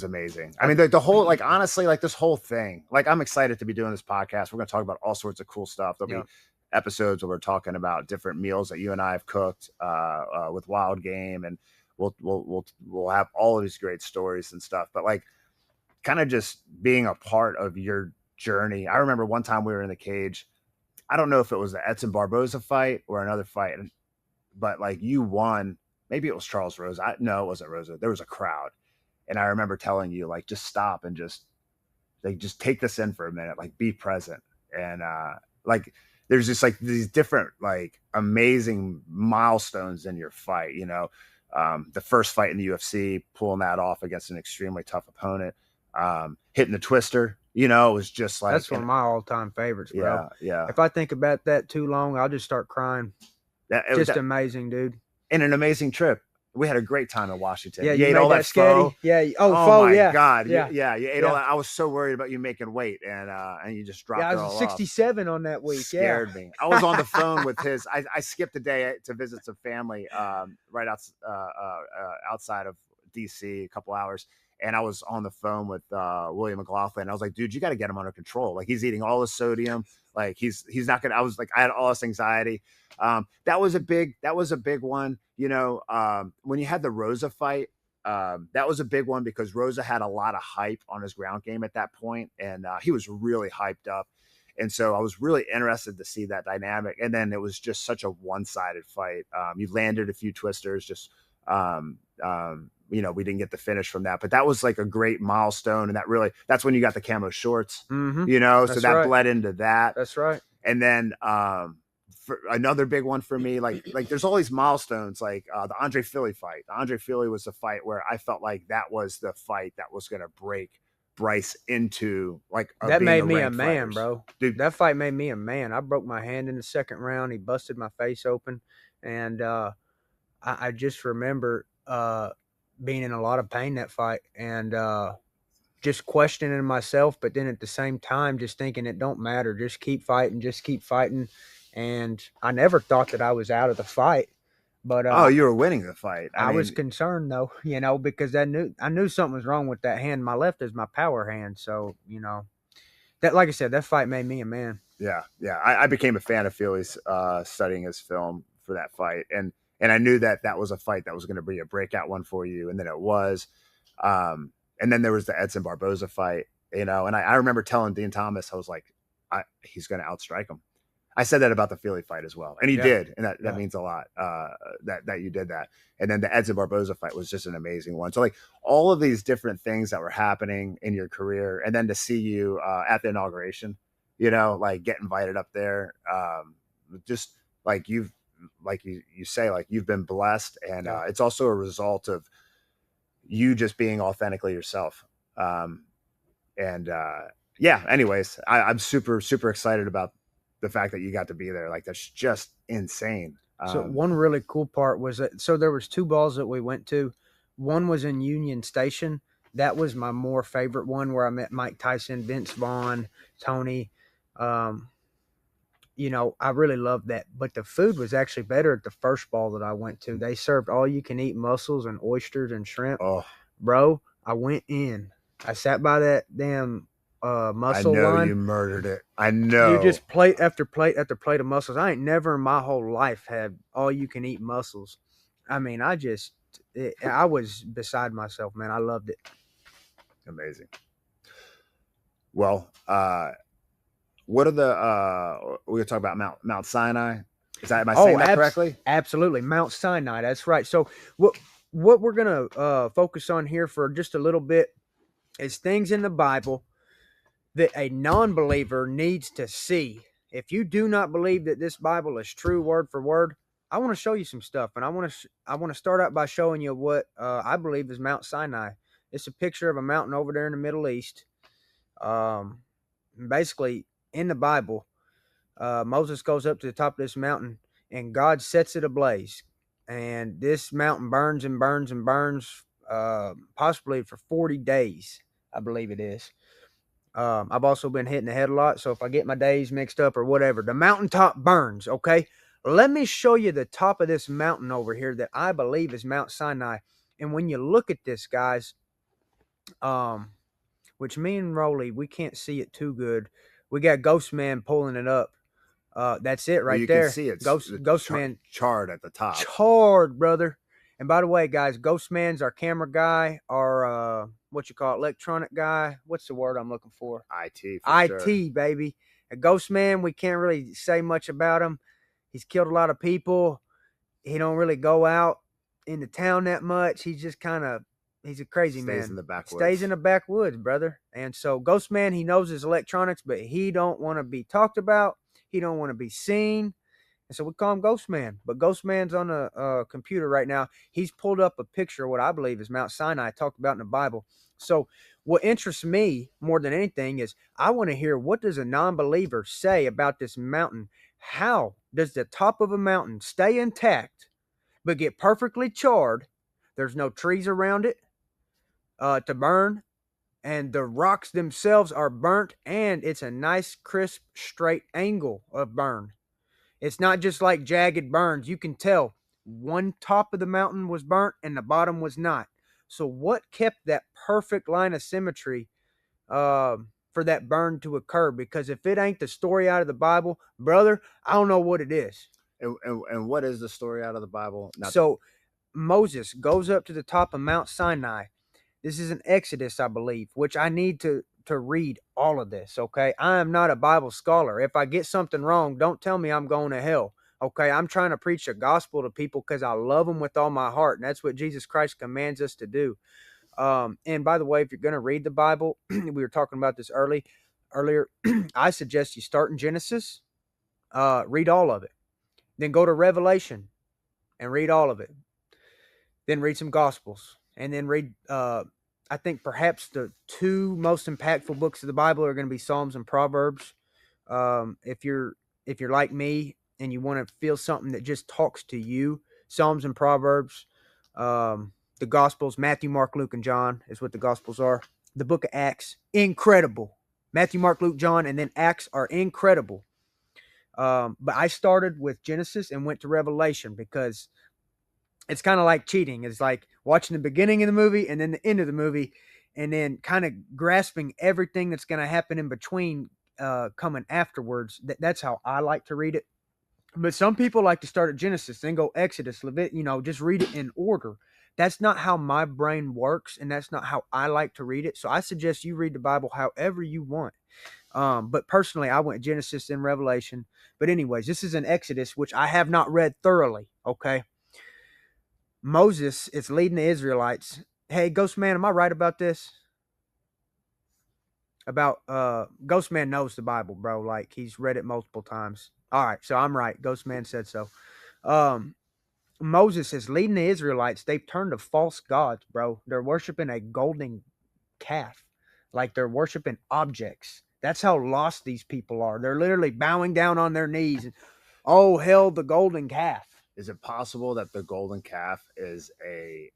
amazing. I mean, the whole, like, honestly, like, this whole thing, like, I'm excited to be doing this podcast. We're going to talk about all sorts of cool stuff. There'll be episodes where we're talking about different meals that you and I have cooked with Wild Game, and we'll have all of these great stories and stuff. But, like, kind of just being a part of your journey. I remember one time we were in the cage. I don't know if it was the Edson Barboza fight or another fight, but, like, you won. Maybe it was Charles Rosa. No, it wasn't Rosa. There was a crowd. And I remember telling you, like, just stop and just take this in for a minute, like, be present. And like, there's just, like, these different, like, amazing milestones in your fight, you know. The first fight in the UFC, pulling that off against an extremely tough opponent, hitting the twister. You know, it was just like, that's one of my all-time favorites, bro. Yeah, yeah. If I think about that too long, I'll just start crying. Amazing, dude. And an amazing trip. We had a great time in Washington. Yeah, you ate all that pho. Yeah. Oh pho, my yeah. God. Yeah. You ate all that. I was so worried about you making weight, and you just dropped it all I was off. 67 on that week. Scared me. I was on the phone with his. I skipped a day to visit some family right outside of DC, a couple hours. And I was on the phone with William McLaughlin. I was like, dude, you got to get him under control. Like, he's eating all the sodium. Like, he's not gonna. I was like, I had all this anxiety. That was a big one. You know, when you had the Rosa fight, that was a big one because Rosa had a lot of hype on his ground game at that point, and he was really hyped up. And so I was really interested to see that dynamic. And then it was just such a one-sided fight. You landed a few twisters, just you know, we didn't get the finish from that, but that was like a great milestone. And that's when you got the camo shorts, you know, so that bled into that. That's right. And then, for another big one for me, like there's all these milestones, like the Andre Fili fight. The Andre Fili was the fight where I felt like that was the fight that was going to break Bryce into, like, that made me a man, fighters. bro. Dude, that fight made me a man. I broke my hand in the second round. He busted my face open. And, I just remember, being in a lot of pain that fight, and just questioning myself, but then at the same time just thinking it don't matter, just keep fighting. And I never thought that I was out of the fight, but you were winning the fight. I was concerned though, you know, because I knew something was wrong with that hand. My left is my power hand, so, you know, that, like I said, that fight made me a man. Yeah. I became a fan of Fili's studying his film for that fight, and I knew that was a fight that was going to be a breakout one for you. And then it was. And then there was the Edson Barboza fight, you know, and I remember telling Dean Thomas, I was like, he's going to outstrike him. I said that about the Fili fight as well. And he did. And that means a lot that you did that. And then the Edson Barboza fight was just an amazing one. So, like, all of these different things that were happening in your career, and then to see you at the inauguration, you know, like, get invited up there, just like you say, like, you've been blessed, and it's also a result of you just being authentically yourself. Anyways, I'm super, super excited about the fact that you got to be there. Like, that's just insane. So one really cool part was that, so there was 2 balls that we went to. One was in Union Station. That was my more favorite one, where I met Mike Tyson, Vince Vaughn, Tony. You know, I really loved that. But the food was actually better at the first ball that I went to. They served all-you-can-eat mussels and oysters and shrimp. Oh, bro, I went in. I sat by that damn muscle I know line. you murdered it. I know. You just plate after plate after plate of mussels. I ain't never in my whole life had all you can eat mussels. I mean, I was beside myself, man. I loved it. Amazing. Well, what are the we're gonna talk about Mount Sinai? Am I saying that correctly? Absolutely, Mount Sinai. That's right. So what we're gonna focus on here for just a little bit is things in the Bible that a non-believer needs to see. If you do not believe that this Bible is true word for word, I want to show you some stuff, and I want to start out by showing you what I believe is Mount Sinai. It's a picture of a mountain over there in the Middle East. Basically, in the Bible, Moses goes up to the top of this mountain, and God sets it ablaze. And this mountain burns and burns and burns, possibly for 40 days, I believe it is. I've also been hitting the head a lot, so if I get my days mixed up or whatever, the mountaintop burns, okay? Let me show you the top of this mountain over here that I believe is Mount Sinai. And when you look at this, guys, which me and Roli, we can't see it too good. We got Ghost Man pulling it up. That's it right you there. Can see it's Ghost Man charred at the top. Charred, brother. And by the way, guys, Ghost Man's our camera guy, our electronic guy. What's the word I'm looking for? IT, sure. Baby. A Ghost Man, we can't really say much about him. He's killed a lot of people. He don't really go out into town that much. He's just he's a crazy man. Stays in the backwoods. Stays in the backwoods, brother. And so Ghost Man, he knows his electronics, but he don't want to be talked about. He don't want to be seen. And so we call him Ghost Man. But Ghost Man's on a computer right now. He's pulled up a picture of what I believe is Mount Sinai, talked about in the Bible. So what interests me more than anything is I want to hear, what does a non-believer say about this mountain? How does the top of a mountain stay intact but get perfectly charred? There's no trees around it to burn, and the rocks themselves are burnt, and it's a nice, crisp, straight angle of burn. It's not just like jagged burns. You can tell one top of the mountain was burnt and the bottom was not. So what kept that perfect line of symmetry for that burn to occur? Because if it ain't the story out of the Bible, brother, I don't know what it is. And what is the story out of the Bible? Moses goes up to the top of Mount Sinai. This is an Exodus, I believe, which I need to read all of this, okay? I am not a Bible scholar. If I get something wrong, don't tell me I'm going to hell, okay? I'm trying to preach the gospel to people because I love them with all my heart, and that's what Jesus Christ commands us to do. And by the way, if you're going to read the Bible, we were talking about this earlier, I suggest you start in Genesis, read all of it. Then go to Revelation and read all of it. Then read some Gospels. And then read, I think perhaps the two most impactful books of the Bible are going to be Psalms and Proverbs. If you're like me and you want to feel something that just talks to you, Psalms and Proverbs, the Gospels, Matthew, Mark, Luke, and John is what the Gospels are. The book of Acts, incredible. Matthew, Mark, Luke, John, and then Acts are incredible. But I started with Genesis and went to Revelation because it's kind of like cheating. It's like watching the beginning of the movie and then the end of the movie, and then kind of grasping everything that's going to happen in between coming afterwards. That's how I like to read it. But some people like to start at Genesis, then go Exodus, Leviticus, just read it in order. That's not how my brain works, and that's not how I like to read it. So I suggest you read the Bible however you want. But personally, I went Genesis and Revelation. But anyways, this is an Exodus, which I have not read thoroughly, okay? Moses is leading the Israelites. Hey, Ghost Man, am I right about this? About Ghost Man knows the Bible, bro. Like, he's read it multiple times. All right, so I'm right. Ghost Man said so. Moses is leading the Israelites. They've turned to false gods, bro. They're worshiping a golden calf. Like, they're worshiping objects. That's how lost these people are. They're literally bowing down on their knees. And, oh, hell, the golden calf. Is it possible that the golden calf is a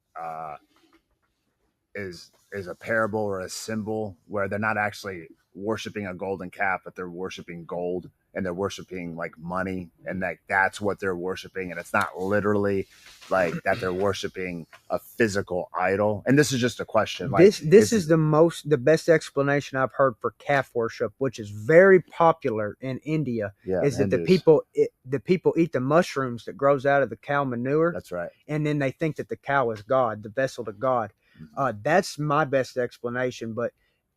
parable or a symbol where they're not actually worshiping a golden calf, but they're worshiping gold, and they're worshiping like money, and that's what they're worshiping, and it's not literally like that they're worshiping a physical idol. And this is just a question. Like this is the best explanation I've heard for calf worship, which is very popular in India. Yeah, is that Hindus. the people eat the mushrooms that grows out of the cow manure. That's right. And then they think that the cow is God, the vessel to God. That's my best explanation. But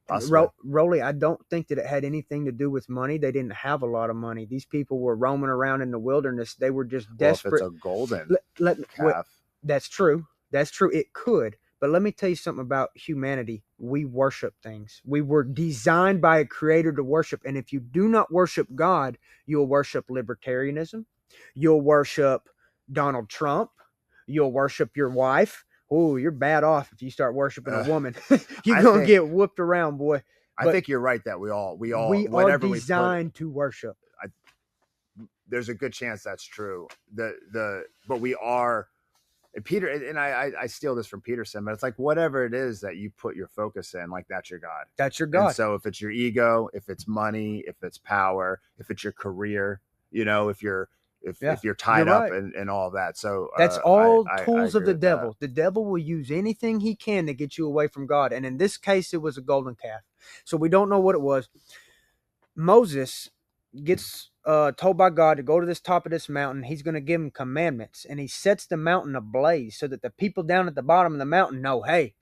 Roli, I don't think that it had anything to do with money. They didn't have a lot of money. These people were roaming around in the wilderness. They were just desperate. If it's a golden Wait, calf. that's true. That's true. It could. But let me tell you something about humanity. We worship things. We were designed by a creator to worship. And if you do not worship God, you'll worship libertarianism. You'll worship Donald Trump. You'll worship your wife. Oh, you're bad off if you start worshiping a woman. You're going to get whooped around, boy. I think you're right that we all are designed to worship. There's a good chance that's true. But we are, and Peter, and I steal this from Peterson, but it's like whatever it is that you put your focus in, like that's your God. That's your God. And so if it's your ego, if it's money, if it's power, if it's your career, if you're tied up and all of that. So that's all tools I of the devil. The devil will use anything he can to get you away from God. And in this case, it was a golden calf. So we don't know what it was. Moses gets told by God to go to this top of this mountain. He's going to give him commandments, and he sets the mountain ablaze so that the people down at the bottom of the mountain know, hey,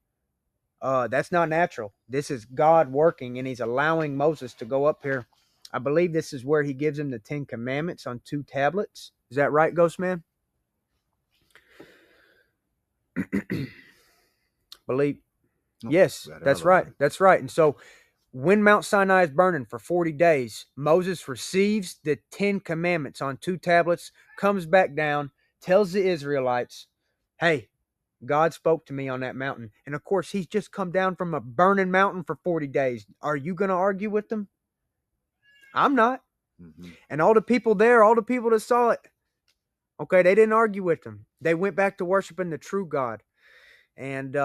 that's not natural. This is God working, and he's allowing Moses to go up here. I believe this is where he gives him the 10 commandments on 2 tablets. Is that right, Ghost Man? Yes, that's right. That's right. And so when Mount Sinai is burning for 40 days, Moses receives the 10 commandments on 2 tablets, comes back down, tells the Israelites, hey, God spoke to me on that mountain. And of course, he's just come down from a burning mountain for 40 days. Are you going to argue with them? I'm not. Mm-hmm. And all the people there, all the people that saw it, okay, they didn't argue with him. They went back to worshiping the true God. And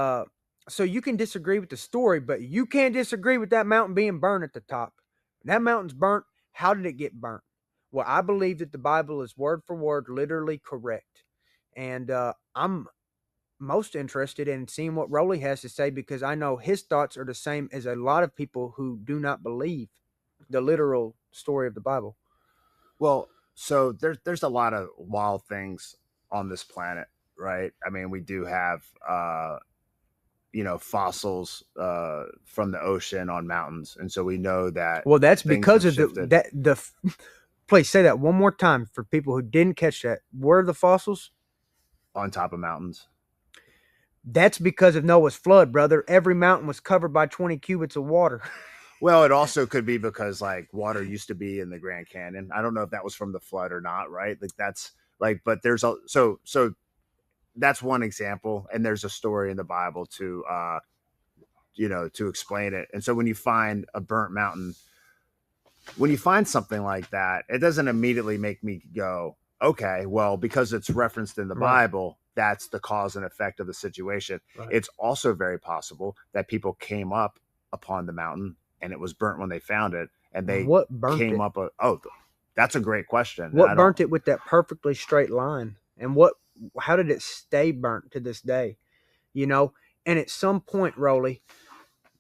so you can disagree with the story, but you can't disagree with that mountain being burned at the top. That mountain's burnt. How did it get burnt? Well, I believe that the Bible is word for word, literally correct. And I'm most interested in seeing what Roelly has to say, because I know his thoughts are the same as a lot of people who do not believe the literal story of the Bible. Well, so there's a lot of wild things on this planet, right? I mean, we do have fossils from the ocean on mountains, and so we know that. Well, that's because of the please say that one more time for people who didn't catch that. Where are the fossils? On top of mountains. That's because of Noah's flood, brother. Every mountain was covered by 20 cubits of water. Well, it also could be because like water used to be in the Grand Canyon. I don't know if that was from the flood or not, right? Like that's like, but there's so that's one example, and there's a story in the Bible to explain it. And so when you find a burnt mountain, when you find something like that, it doesn't immediately make me go, okay, well, because it's referenced in the Bible, that's the cause and effect of the situation. Right. It's also very possible that people came up upon the mountain and it was burnt when they found it, and they came up. That's a great question. What burnt it with that perfectly straight line? And how did it stay burnt to this day? And at some point, Roelly,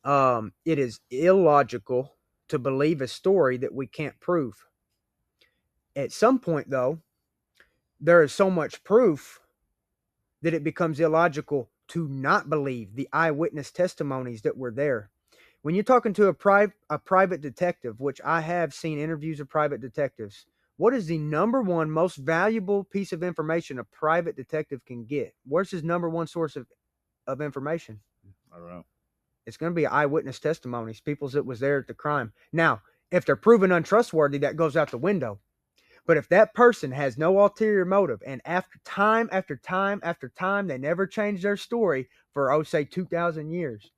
it is illogical to believe a story that we can't prove. At some point, though, there is so much proof that it becomes illogical to not believe the eyewitness testimonies that were there. When you're talking to a private detective, which I have seen interviews of private detectives, what is the number one most valuable piece of information a private detective can get? Where's his number one source of information? I don't know. It's going to be eyewitness testimonies, people that was there at the crime. Now, if they're proven untrustworthy, that goes out the window. But if that person has no ulterior motive, and after time after time after time, they never change their story for, say, 2,000 years,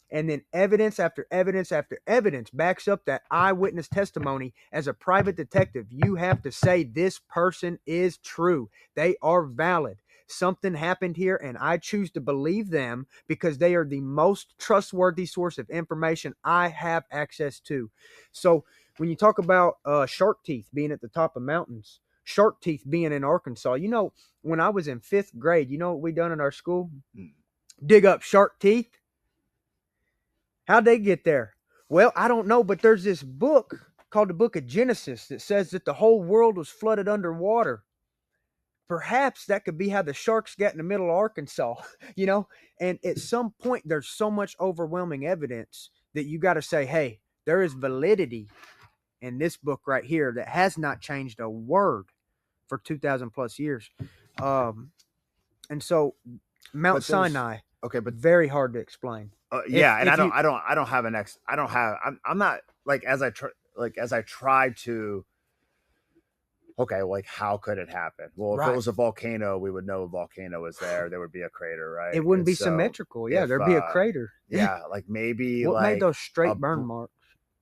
and then evidence after evidence after evidence backs up that eyewitness testimony, as a private detective, you have to say this person is true. They are valid. Something happened here, and I choose to believe them because they are the most trustworthy source of information I have access to. So when you talk about shark teeth being at the top of mountains, shark teeth being in Arkansas, you know, when I was in 5th grade, you know what we done in our school? Dig up shark teeth. How'd they get there? Well, I don't know, but there's this book called the Book of Genesis that says that the whole world was flooded underwater. Perhaps that could be how the sharks got in the middle of Arkansas, you know? And at some point, there's so much overwhelming evidence that you got to say, hey, there is validity in this book right here that has not changed a word for 2,000 plus years. And so Mount Sinai, okay, but very hard to explain. Yeah, and I don't have I'm not like as I try to. Okay, like how could it happen? Well, if it was a volcano, we would know a volcano was there. There would be a crater, right? It wouldn't be symmetrical. Yeah, there'd be a crater. Yeah, like maybe what like made those straight burn marks?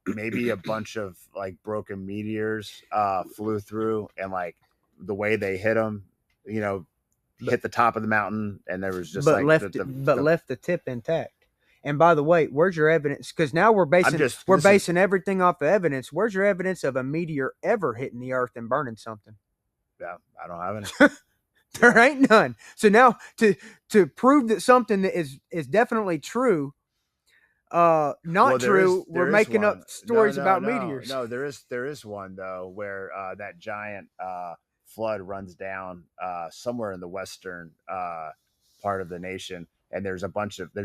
Maybe a bunch of like broken meteors flew through, and like the way they hit them, you know, hit the top of the mountain, and there was just left the tip intact. And by the way, where's your evidence? Because now we're basing everything off of evidence. Where's your evidence of a meteor ever hitting the earth and burning something? Yeah, I don't have any. There ain't none. So now to prove that something that is definitely true, true, we're making up stories about meteors. No, there is one though where that giant flood runs down somewhere in the western part of the nation. And there's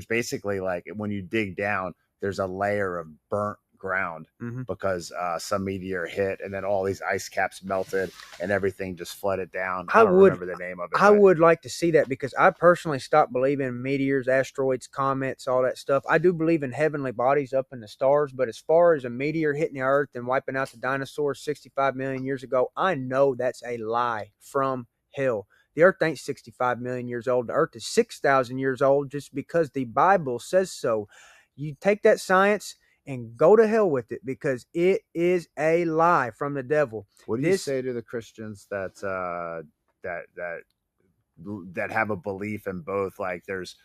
basically like when you dig down, there's a layer of burnt ground because some meteor hit and then all these ice caps melted and everything just flooded down. I don't remember the name of it. I would like to see that because I personally stopped believing in meteors, asteroids, comets, all that stuff. I do believe in heavenly bodies up in the stars, but as far as a meteor hitting the earth and wiping out the dinosaurs 65 million years ago, I know that's a lie from hell. The earth ain't 65 million years old. The earth is 6,000 years old just because the Bible says so. You take that science and go to hell with it because it is a lie from the devil. What do you say to the Christians that have a belief in both? Like there's,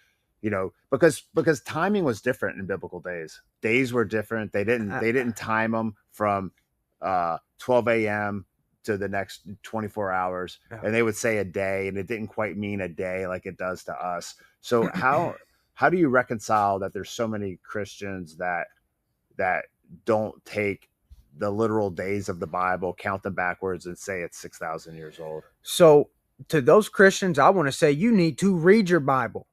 you know, because timing was different in biblical days. Days were different. They didn't time them from 12 a.m. to the next 24 hours. And they would say a day, and it didn't quite mean a day like it does to us. So how do you reconcile that there's so many Christians that don't take the literal days of the Bible, count them backwards, and say it's 6,000 years old? So to those Christians, I want to say you need to read your Bible.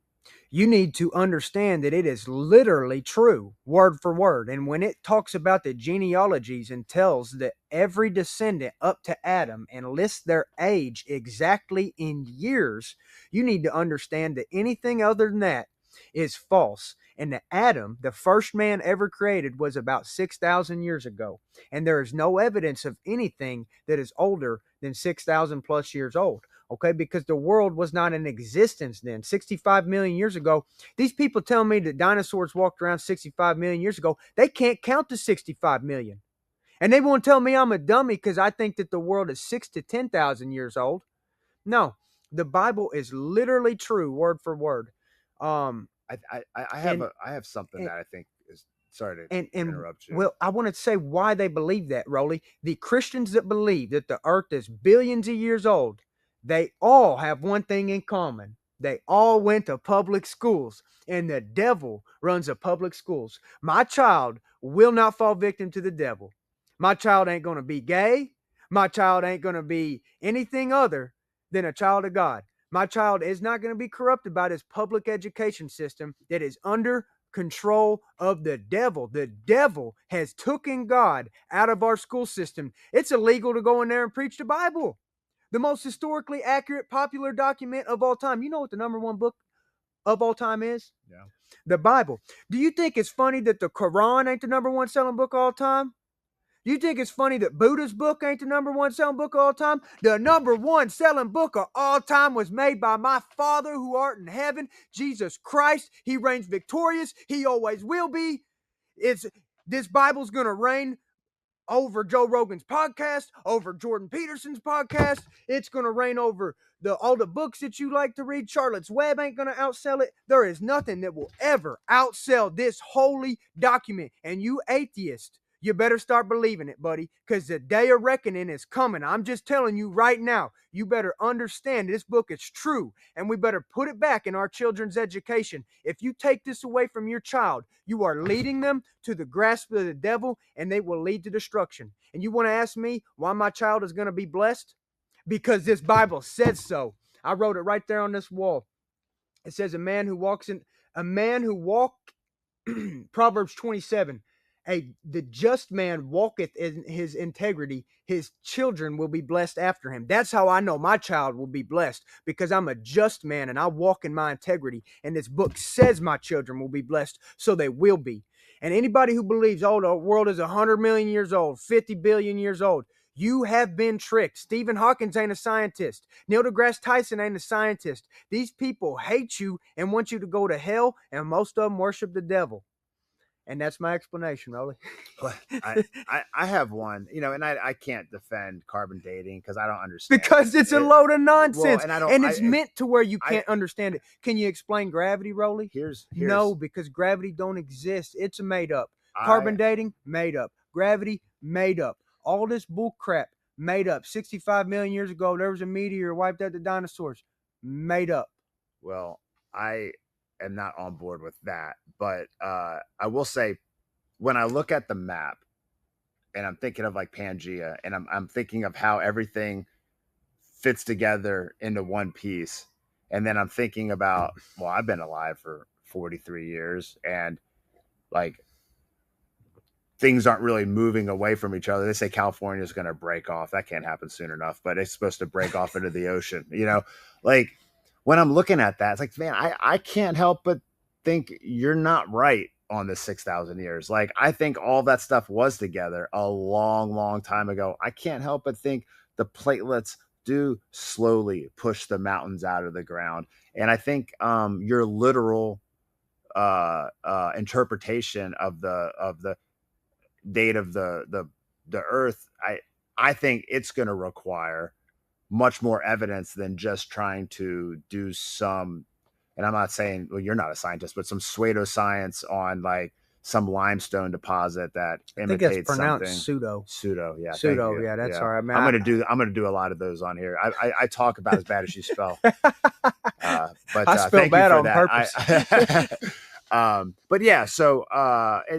You need to understand that it is literally true, word for word. And when it talks about the genealogies and tells that every descendant up to Adam and lists their age exactly in years, you need to understand that anything other than that is false. And that Adam, the first man ever created, was about 6,000 years ago. And there is no evidence of anything that is older than 6,000 plus years old. Okay, because the world was not in existence then. 65 million years ago, these people tell me that dinosaurs walked around 65 million years ago. They can't count to 65 million. And they won't tell me I'm a dummy because I think that the world is 6,000 to 10,000 years old. No, the Bible is literally true, word for word. I have something that I think is, sorry to interrupt you. Well, I want to say why they believe that, Roly. The Christians that believe that the earth is billions of years old, they all have one thing in common. They all went to public schools, and the devil runs the public schools. My child will not fall victim to the devil. My child ain't going to be gay. My child ain't going to be anything other than a child of God. My child is not going to be corrupted by this public education system that is under control of the devil. The devil has taken God out of our school system. It's illegal to go in there and preach the Bible. The most historically accurate, popular document of all time. You know what the number one book of all time is? Yeah. The Bible. Do you think it's funny that the Quran ain't the number one selling book of all time? Do you think it's funny that Buddha's book ain't the number one selling book of all time? The number one selling book of all time was made by my Father who art in heaven, Jesus Christ. He reigns victorious. He always will be. This Bible's going to reign over Joe Rogan's podcast, over Jordan Peterson's podcast. It's going to reign over all the books that you like to read. Charlotte's Web ain't going to outsell it. There is nothing that will ever outsell this holy document. And you atheist, You better start believing it, buddy, because the day of reckoning is coming. I'm just telling you right now, you better understand this book is true, and we better put it back in our children's education. If you take this away from your child, you are leading them to the grasp of the devil, and they will lead to destruction. And you want to ask me why my child is going to be blessed? Because this Bible says so. I wrote it right there on this wall. It says a man who walk Proverbs 27, the just man walketh in his integrity, his children will be blessed after him. That's how I know my child will be blessed, because I'm a just man and I walk in my integrity, and this book says my children will be blessed, so they will be. And anybody who believes, oh, the world is 100 million years old, 50 billion years old, you have been tricked. Stephen Hawking ain't a scientist. Neil deGrasse Tyson ain't a scientist. These people hate you and want you to go to hell, and most of them worship the devil. And that's my explanation, Roelly. I have one, and I can't defend carbon dating because I don't understand. Because it's a load of nonsense. Well, and it's meant to where you can't understand it. Can you explain gravity, Roelly? Here's No, because gravity don't exist. It's made up. Carbon dating, made up. Gravity, made up. All this bull crap, made up. 65 million years ago, there was a meteor wiped out the dinosaurs. Made up. Well, I am not on board with that, but I will say, when I look at the map and I'm thinking of like Pangea, and I'm thinking of how everything fits together into one piece, and then I'm thinking about, well, I've been alive for 43 years, and like things aren't really moving away from each other. They say California is going to break off. That can't happen soon enough, but it's supposed to break off into the ocean. Like when I'm looking at that, it's like, man, I can't help but think you're not right on the 6,000 years. Like, I think all that stuff was together a long, long time ago. I can't help but think the platelets do slowly push the mountains out of the ground. And I think your literal interpretation of the date of the earth, I think it's going to require much more evidence than just trying to do some, and I'm not saying, well, you're not a scientist, but some pseudoscience on like some limestone deposit that imitates I think it's pronounced something. pseudo. Yeah. Pseudo. Yeah, that's all right, man. I'm gonna do a lot of those on here. I talk about as bad as you spell. But I spell bad on purpose. But yeah, so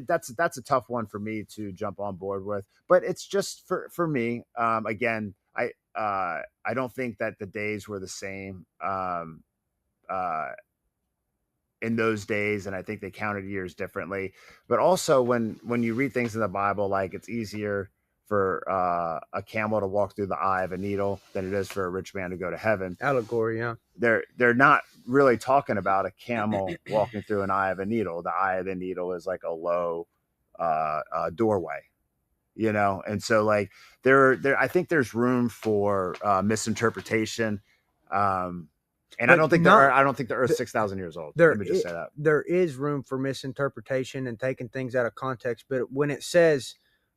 that's a tough one for me to jump on board with, but it's just for me. Again, I don't think that the days were the same in those days, and I think they counted years differently. But also, when you read things in the Bible, like it's easier for a camel to walk through the eye of a needle than it is for a rich man to go to heaven. Allegory, yeah. They're not really talking about a camel walking through an eye of a needle. The eye of the needle is like a low doorway, and so like there I think there's room for misinterpretation. And I don't think the Earth's 6,000 years old. Let me just say that. There is room for misinterpretation and taking things out of context. But when it says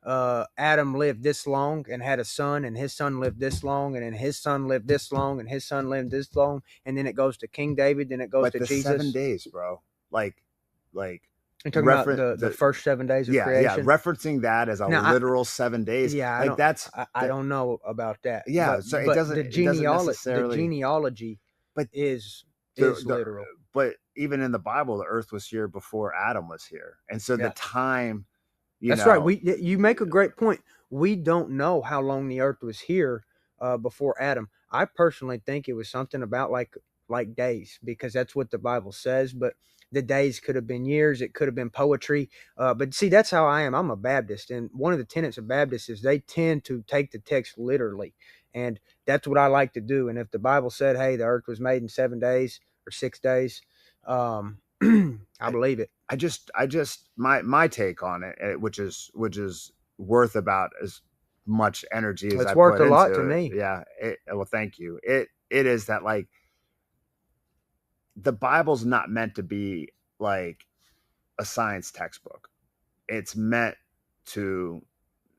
Adam lived this long and had a son, and his son lived this long, and then his son lived this long, and his son lived this long, and then it goes to King David, then it goes to Jesus. 7 days, bro. Like you're talking about the first 7 days of creation? Yeah, referencing that as a literal 7 days. Yeah, I don't know about that. Yeah, so it doesn't. The genealogy, but is literal. But even in the Bible, the earth was here before Adam was here, and so the time. That's right. You make a great point. We don't know how long the earth was here before Adam. I personally think it was something about like days, because that's what the Bible says. But the days could have been years. It could have been poetry. But see, that's how I am. I'm a Baptist, and one of the tenets of Baptists is they tend to take the text literally, and that's what I like to do. And if the Bible said, "Hey, the earth was made in 7 days or 6 days," I believe it. I just my take on it, which is worth about as much energy as it's worth a lot to it. me. Yeah. Well, thank you. It is that, like, the Bible's not meant to be like a science textbook. It's meant to.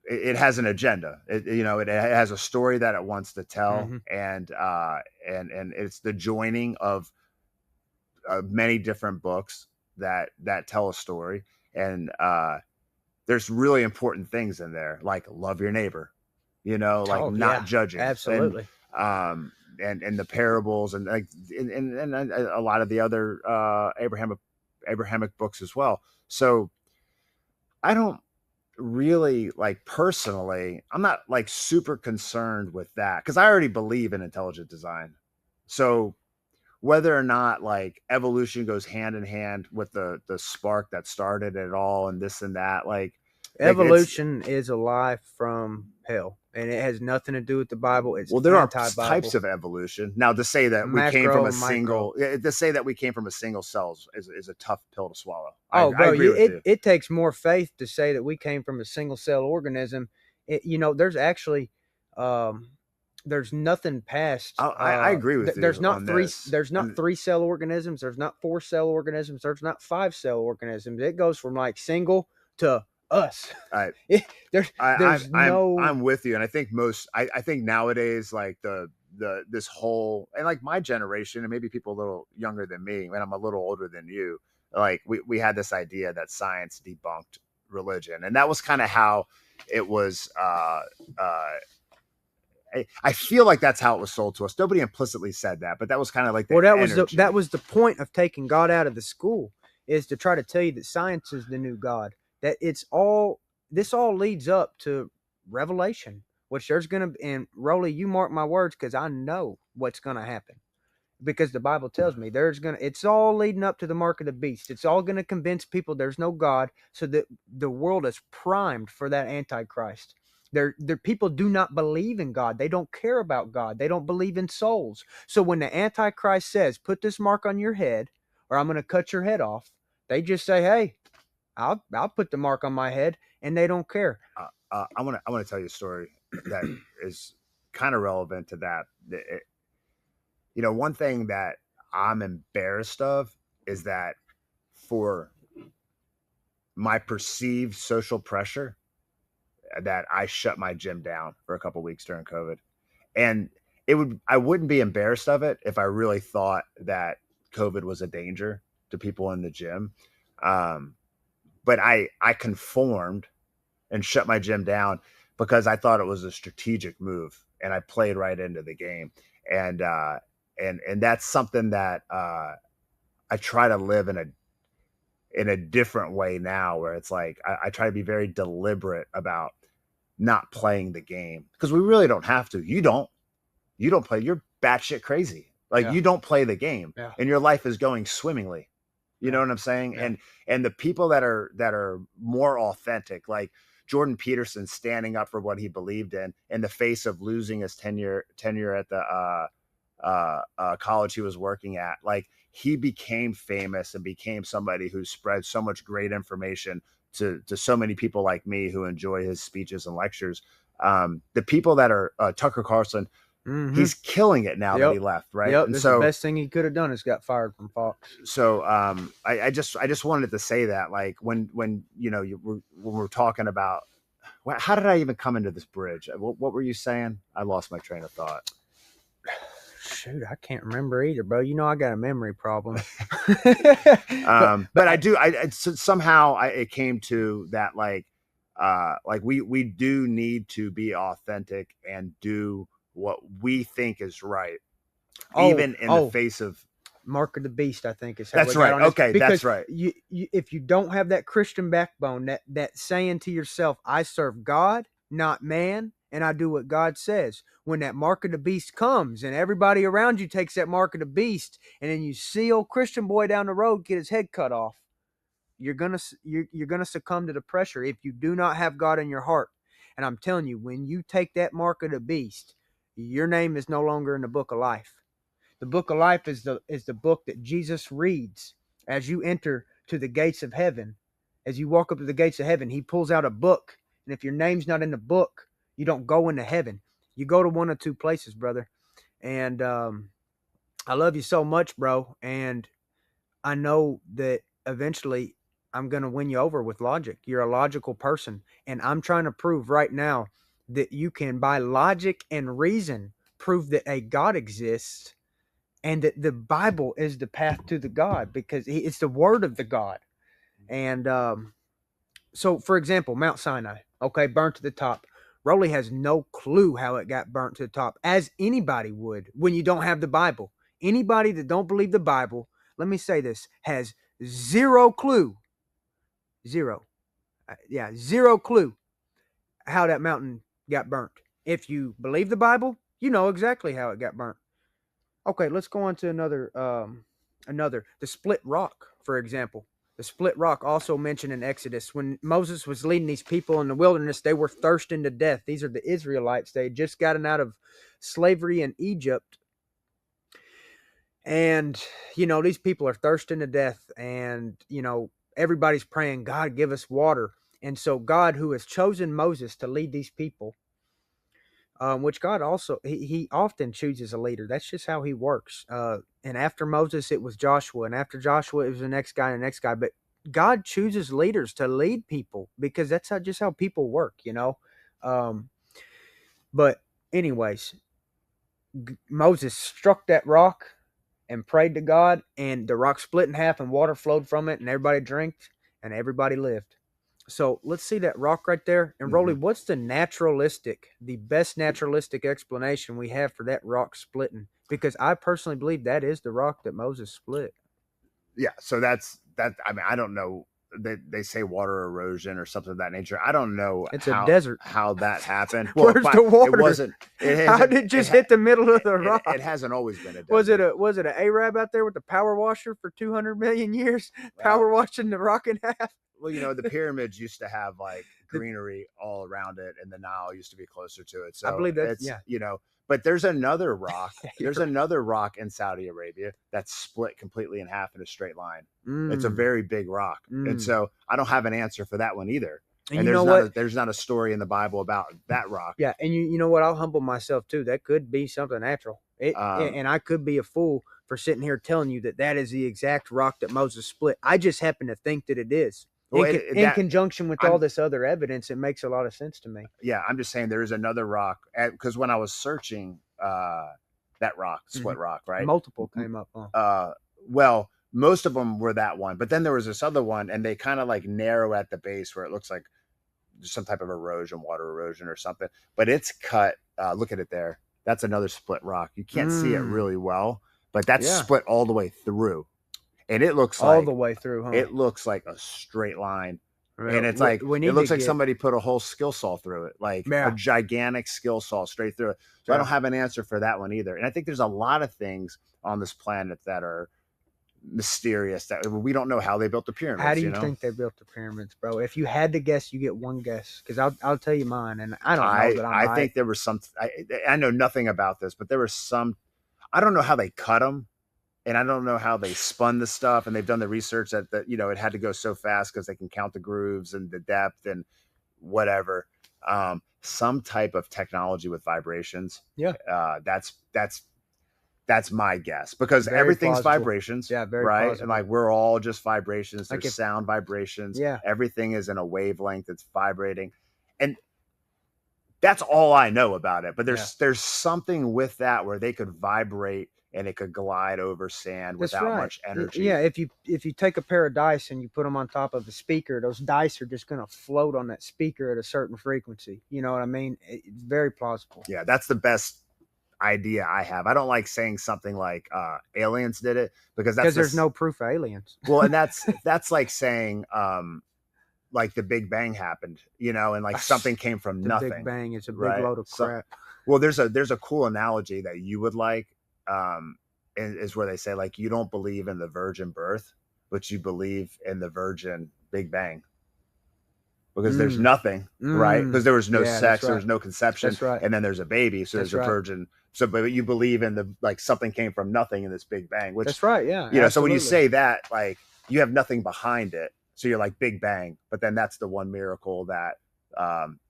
It has an agenda. It has a story that it wants to tell, and it's the joining of many different books that tell a story, and there's really important things in there, like love your neighbor, like not judging. Absolutely. And the parables and like and a lot of the other Abrahamic books as well. So I don't really like personally, I'm not like super concerned with that because I already believe in intelligent design. So whether or not like evolution goes hand in hand with the spark that started it all and this and that, like evolution is a lie from hell, and it has nothing to do with the Bible. It's there are anti-Bible. types of evolution. Now to say that we came from a single cell is a tough pill to swallow. Oh, I agree with you. It takes more faith to say that we came from a single cell organism. There's actually there's nothing past. I agree with you. There's not three. This. There's not 3 cell organisms. There's not 4 cell organisms. There's not 5 cell organisms. It goes from like single to us. I'm with you, and I think I think nowadays like this whole, and like my generation, and maybe people a little younger than me, and I'm a little older than you. Like we had this idea that science debunked religion, and that was kind of how it was. I feel like that's how it was sold to us. Nobody implicitly said that, but that was kind of like that was the point of taking God out of the school, is to try to tell you that science is the new God. That this all leads up to Revelation, which there's gonna, and Roli, you mark my words, because I know what's gonna happen, because the Bible tells me it's all leading up to the mark of the beast. It's all gonna convince people there's no God, so that the world is primed for that Antichrist. Their people do not believe in God. They don't care about God. They don't believe in souls. So when the Antichrist says, put this mark on your head or I'm going to cut your head off, they just say, hey, I'll put the mark on my head, and they don't care. I want to tell you a story that is kind of relevant to that. One thing that I'm embarrassed of is that for my perceived social pressure, that I shut my gym down for a couple of weeks during COVID. And I wouldn't be embarrassed of it if I really thought that COVID was a danger to people in the gym. But I conformed and shut my gym down because I thought it was a strategic move, and I played right into the game. And that's something that I try to live in a different way now, where it's like I try to be very deliberate about not playing the game, because we really don't have to. You don't play. You're batshit crazy. Like you don't play the game, and your life is going swimmingly. You know what I'm saying? Yeah. And the people that are more authentic, like Jordan Peterson, standing up for what he believed in the face of losing his tenure at the college he was working at, like he became famous and became somebody who spread so much great information to so many people like me who enjoy his speeches and lectures. The people that are Tucker Carlson, he's killing it now that he left, right? Yep. And this so is the best thing he could have done is got fired from Fox. So I just wanted to say that, like when we're talking about, how did I even come into this bridge? What were you saying? I lost my train of thought. Shoot, I can't remember either, bro. I got a memory problem. But I do. Somehow it came to that, like we do need to be authentic and do what we think is right, even in the face of mark of the beast. I think is how that's right. Okay, that's right. You if you don't have that Christian backbone, that saying to yourself, "I serve God, not man, and I do what God says." When that mark of the beast comes, and everybody around you takes that mark of the beast, and then you see old Christian boy down the road get his head cut off, you're gonna succumb to the pressure if you do not have God in your heart. And I'm telling you, when you take that mark of the beast, your name is no longer in the book of life. The book of life is the book that Jesus reads as you enter to the gates of heaven. As you walk up to the gates of heaven, he pulls out a book, and if your name's not in the book, you don't go into heaven. You go to one of two places, brother. And I love you so much, bro. And I know that eventually I'm going to win you over with logic. You're a logical person. And I'm trying to prove right now that you can, by logic and reason, prove that a God exists and that the Bible is the path to the God, because it's the word of the God. And So, for example, Mount Sinai, okay, burnt to the top. Roli has no clue how it got burnt to the top, as anybody would when you don't have the Bible. Anybody that don't believe the Bible, let me say this, has zero clue. Zero. Zero clue how that mountain got burnt. If you believe the Bible, you know exactly how it got burnt. Okay, let's go on to another, the split rock, for example. The split rock also mentioned in Exodus. When Moses was leading these people in the wilderness, they were thirsting to death. These are the Israelites. They had just gotten out of slavery in Egypt. And, these people are thirsting to death. And, everybody's praying, God, give us water. And so God, who has chosen Moses to lead these people, which God also, he often chooses a leader. That's just how he works. And after Moses, it was Joshua. And after Joshua, it was the next guy and the next guy. But God chooses leaders to lead people because that's just how people work, But anyways, Moses struck that rock and prayed to God, and the rock split in half and water flowed from it, and everybody drank and everybody lived. So let's see that rock right there. And Roly, what's the best naturalistic explanation we have for that rock splitting? Because I personally believe that is the rock that Moses split. Yeah. So that's that. I mean, I don't know. They say water erosion or something of that nature. I don't know. It's a desert. How that happened. Well, where's the water? It wasn't. How did it just hit the middle of the rock? It hasn't always been a desert. Was it an Arab out there with the power washer for 200 million years, power washing the rock in half? Well, the pyramids used to have like greenery all around it, and the Nile used to be closer to it. So I believe that's But there's another rock. There's another rock in Saudi Arabia that's split completely in half in a straight line. It's a very big rock, and so I don't have an answer for that one either. And there's not a story in the Bible about that rock. Yeah, and you know what? I'll humble myself too. That could be something natural. And I could be a fool for sitting here telling you that is the exact rock that Moses split. I just happen to think that it is. In conjunction with all this other evidence, it makes a lot of sense to me. Yeah, I'm just saying there is another rock, because when I was searching that rock, split rock, right? Multiple came up. Huh? Well, most of them were that one, but then there was this other one, and they kind of like narrow at the base where it looks like some type of erosion, water erosion or something. But it's cut. Look at it there. That's another split rock. You can't see it really well, but that's split all the way through. And it looks all the way through, huh? It looks like a straight line. Right. And it's it looks like somebody put a whole skill saw through it, like a gigantic skill saw straight through it. So I don't have an answer for that one either. And I think there's a lot of things on this planet that are mysterious that we don't know how they built the pyramids. How do you think they built the pyramids, bro? If you had to guess, you get one guess, because I'll tell you mine, and I don't know that I think there was some. I know nothing about this, but there was some. I don't know how they cut them. And I don't know how they spun the stuff, and they've done the research that it had to go so fast because they can count the grooves and the depth and whatever. Some type of technology with vibrations. Yeah. That's my guess, because very everything's plausible. Vibrations. Yeah, very right. plausible. And like we're all just vibrations. There's sound vibrations. Yeah. Everything is in a wavelength that's vibrating, and that's all I know about it. But there's something with that where they could vibrate. And it could glide over sand without much energy. Yeah, if you take a pair of dice and you put them on top of a speaker, those dice are just going to float on that speaker at a certain frequency. You know what I mean? It's very plausible. Yeah, that's the best idea I have. I don't like saying something like aliens did it, because there's no proof of aliens. Well, and that's like saying like the Big Bang happened, and like something came from nothing. Big Bang is a big load of crap. Well, there's a cool analogy that you would like. Is where they say, like, you don't believe in the virgin birth, but you believe in the virgin Big Bang, because there's nothing, right? Because there was no sex, there was no conception, and then there's a baby, so there's a virgin. So, but you believe in the, like, something came from nothing in this Big Bang, which that's right, yeah. So when you say that, like, you have nothing behind it, so you're like Big Bang, but then that's the one miracle that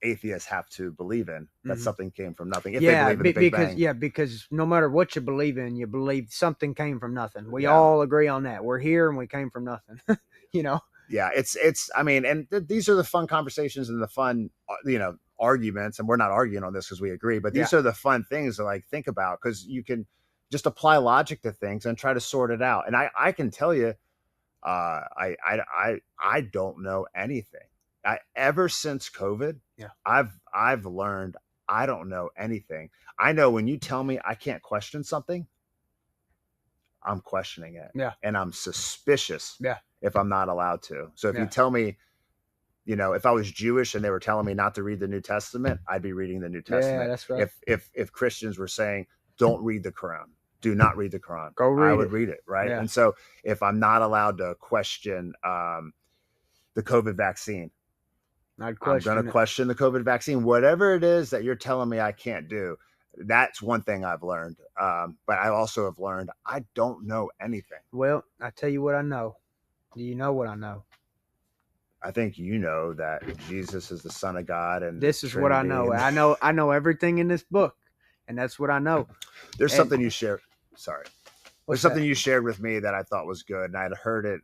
atheists have to believe in, that something came from nothing. If they believe in the Big Bang. Yeah, because no matter what you believe in, you believe something came from nothing. We all agree on that. We're here and we came from nothing. Yeah, it's. I mean, and these are the fun conversations and the fun, arguments. And we're not arguing on this because we agree, but these are the fun things to like think about, because you can just apply logic to things and try to sort it out. And I can tell you, I don't know anything. ever since COVID, Yeah. I've learned I don't know anything. I know when you tell me I can't question something, I'm questioning it. Yeah. And I'm suspicious Yeah. if I'm not allowed to. So if Yeah. you tell me, if I was Jewish and they were telling me not to read the New Testament, I'd be reading the New Testament. Yeah, that's right. If Christians were saying, don't read the Quran, do not read the Quran, Go read I would it. read it, right? Yeah. And so if I'm not allowed to question the COVID vaccine, I'm going to question the COVID vaccine. Whatever it is that you're telling me I can't do, that's one thing I've learned. But I also have learned I don't know anything. Well, I tell you what I know. Do you know what I know? I think you know that Jesus is the Son of God, and this is what I know. I know everything in this book, and that's what I know. There's something you shared. Sorry. There's something that? You shared with me that I thought was good, and I'd heard it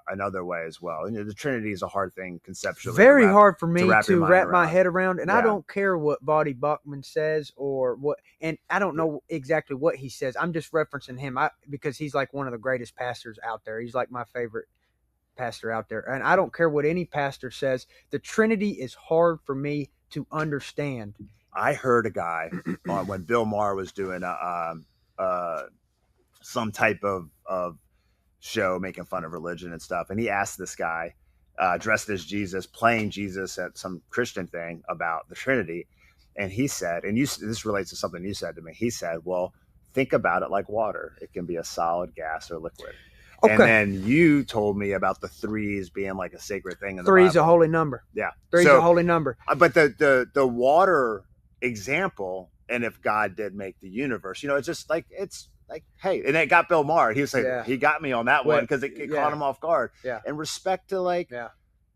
another way as well. The Trinity is a hard thing conceptually. Very hard for me to wrap my around. head around, and Yeah. I don't care what Body Bachman says or what, and I don't know exactly what he says. I'm just referencing him because he's like one of the greatest pastors out there. He's like my favorite pastor out there, and I don't care what any pastor says. The Trinity is hard for me to understand. I heard a guy when Bill Maher was doing some type of show making fun of religion and stuff, and he asked this guy dressed as Jesus, playing Jesus at some Christian thing about the Trinity, and he said, and this relates to something you said to me. He said, well, think about it like water. It can be a solid, gas, or liquid. Okay. And then you told me about the threes being like a sacred thing in the Three's Bible. A holy number. Yeah. Three's a holy number. But the water example, and if God did make the universe, it's just like, it's like, hey, and it got Bill Maher. He was like, he got me on that one because it caught him off guard. Yeah. And respect to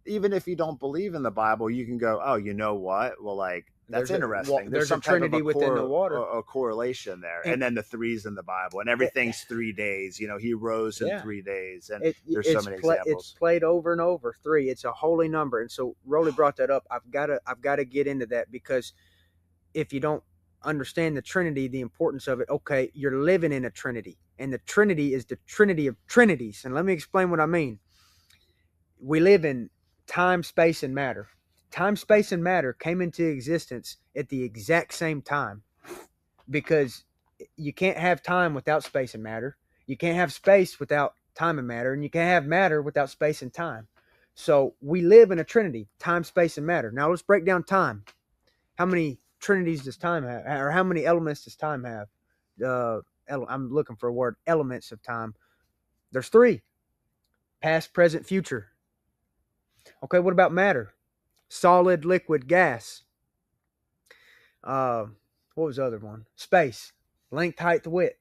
even if you don't believe in the Bible, you can go, oh, you know what? Well, like, that's interesting. There's some a Trinity within the water. A correlation there. And then the threes in the Bible, and everything's 3 days. He rose in 3 days. And there's so many examples. It's played over and over. 3. It's a holy number. And so Roli brought that up. I've got to get into that, because if you don't understand the Trinity, the importance of it, okay, you're living in a Trinity. And the Trinity is the Trinity of Trinities. And let me explain what I mean. We live in time, space, and matter. Time, space, and matter came into existence at the exact same time, because you can't have time without space and matter. You can't have space without time and matter, and you can't have matter without space and time. So we live in a Trinity, time, space, and matter. Now let's break down time. How many Trinities does time have, or how many elements does time have? I'm looking for a word. Elements of time. There's 3: past, present, future. Okay, what about matter? Solid, liquid, gas. What was the other one? Space. Length, height, width.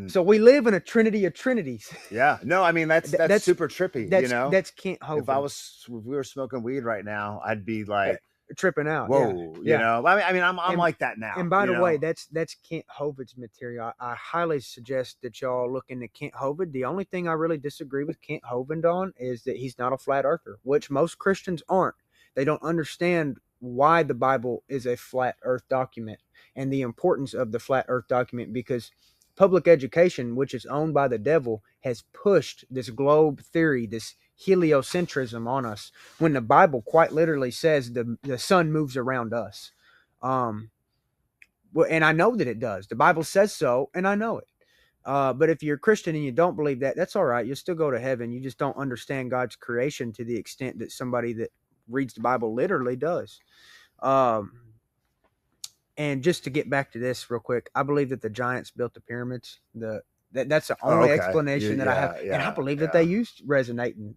So we live in a Trinity of Trinities. Yeah. No, I mean, that's super trippy. That's Kent Hovind. If we were smoking weed right now, I'd be like tripping out. Whoa. Yeah. I mean, I'm like that now. And by the way, that's Kent Hovind's material. I highly suggest that y'all look into Kent Hovind. The only thing I really disagree with Kent Hovind on is that he's not a flat earther, which most Christians aren't. They don't understand why the Bible is a flat earth document and the importance of the flat earth document, because public education, which is owned by the devil, has pushed this globe theory, this heliocentrism on us, when the Bible quite literally says the sun moves around us. And I know that it does. The Bible says so, and I know it. But if you're a Christian and you don't believe that, that's all right. You'll still go to heaven. You just don't understand God's creation to the extent that somebody that reads the Bible literally does. And just to get back to this real quick, I believe that the giants built the pyramids. That's the only explanation that I have. And I believe that they used resonating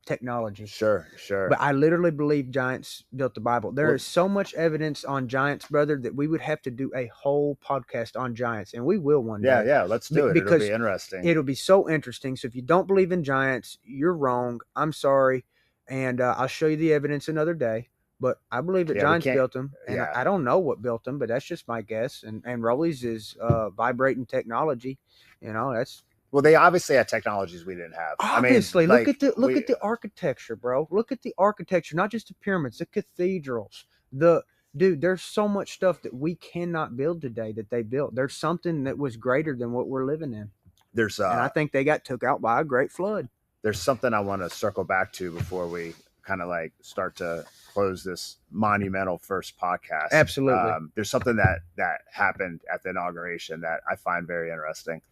technology. Sure. But I literally believe giants built the Bible. There is so much evidence on giants, brother, that we would have to do a whole podcast on giants, and we will one day. Yeah, let's do it. Because it'll be interesting. It'll be so interesting. So if you don't believe in giants, you're wrong. I'm sorry, and I'll show you the evidence another day. But I believe that giants built them, and I don't know what built them, but that's just my guess. And Roli's is vibrating technology. That's. Well, they obviously had technologies we didn't have. Obviously, look at the architecture, bro. Look at the architecture, not just the pyramids, the cathedrals. There's so much stuff that we cannot build today that they built. There's something that was greater than what we're living in. And I think they got took out by a great flood. there's something I want to circle back to before we kind of like start to close this monumental first podcast. Absolutely. There's something that happened at the inauguration that I find very interesting.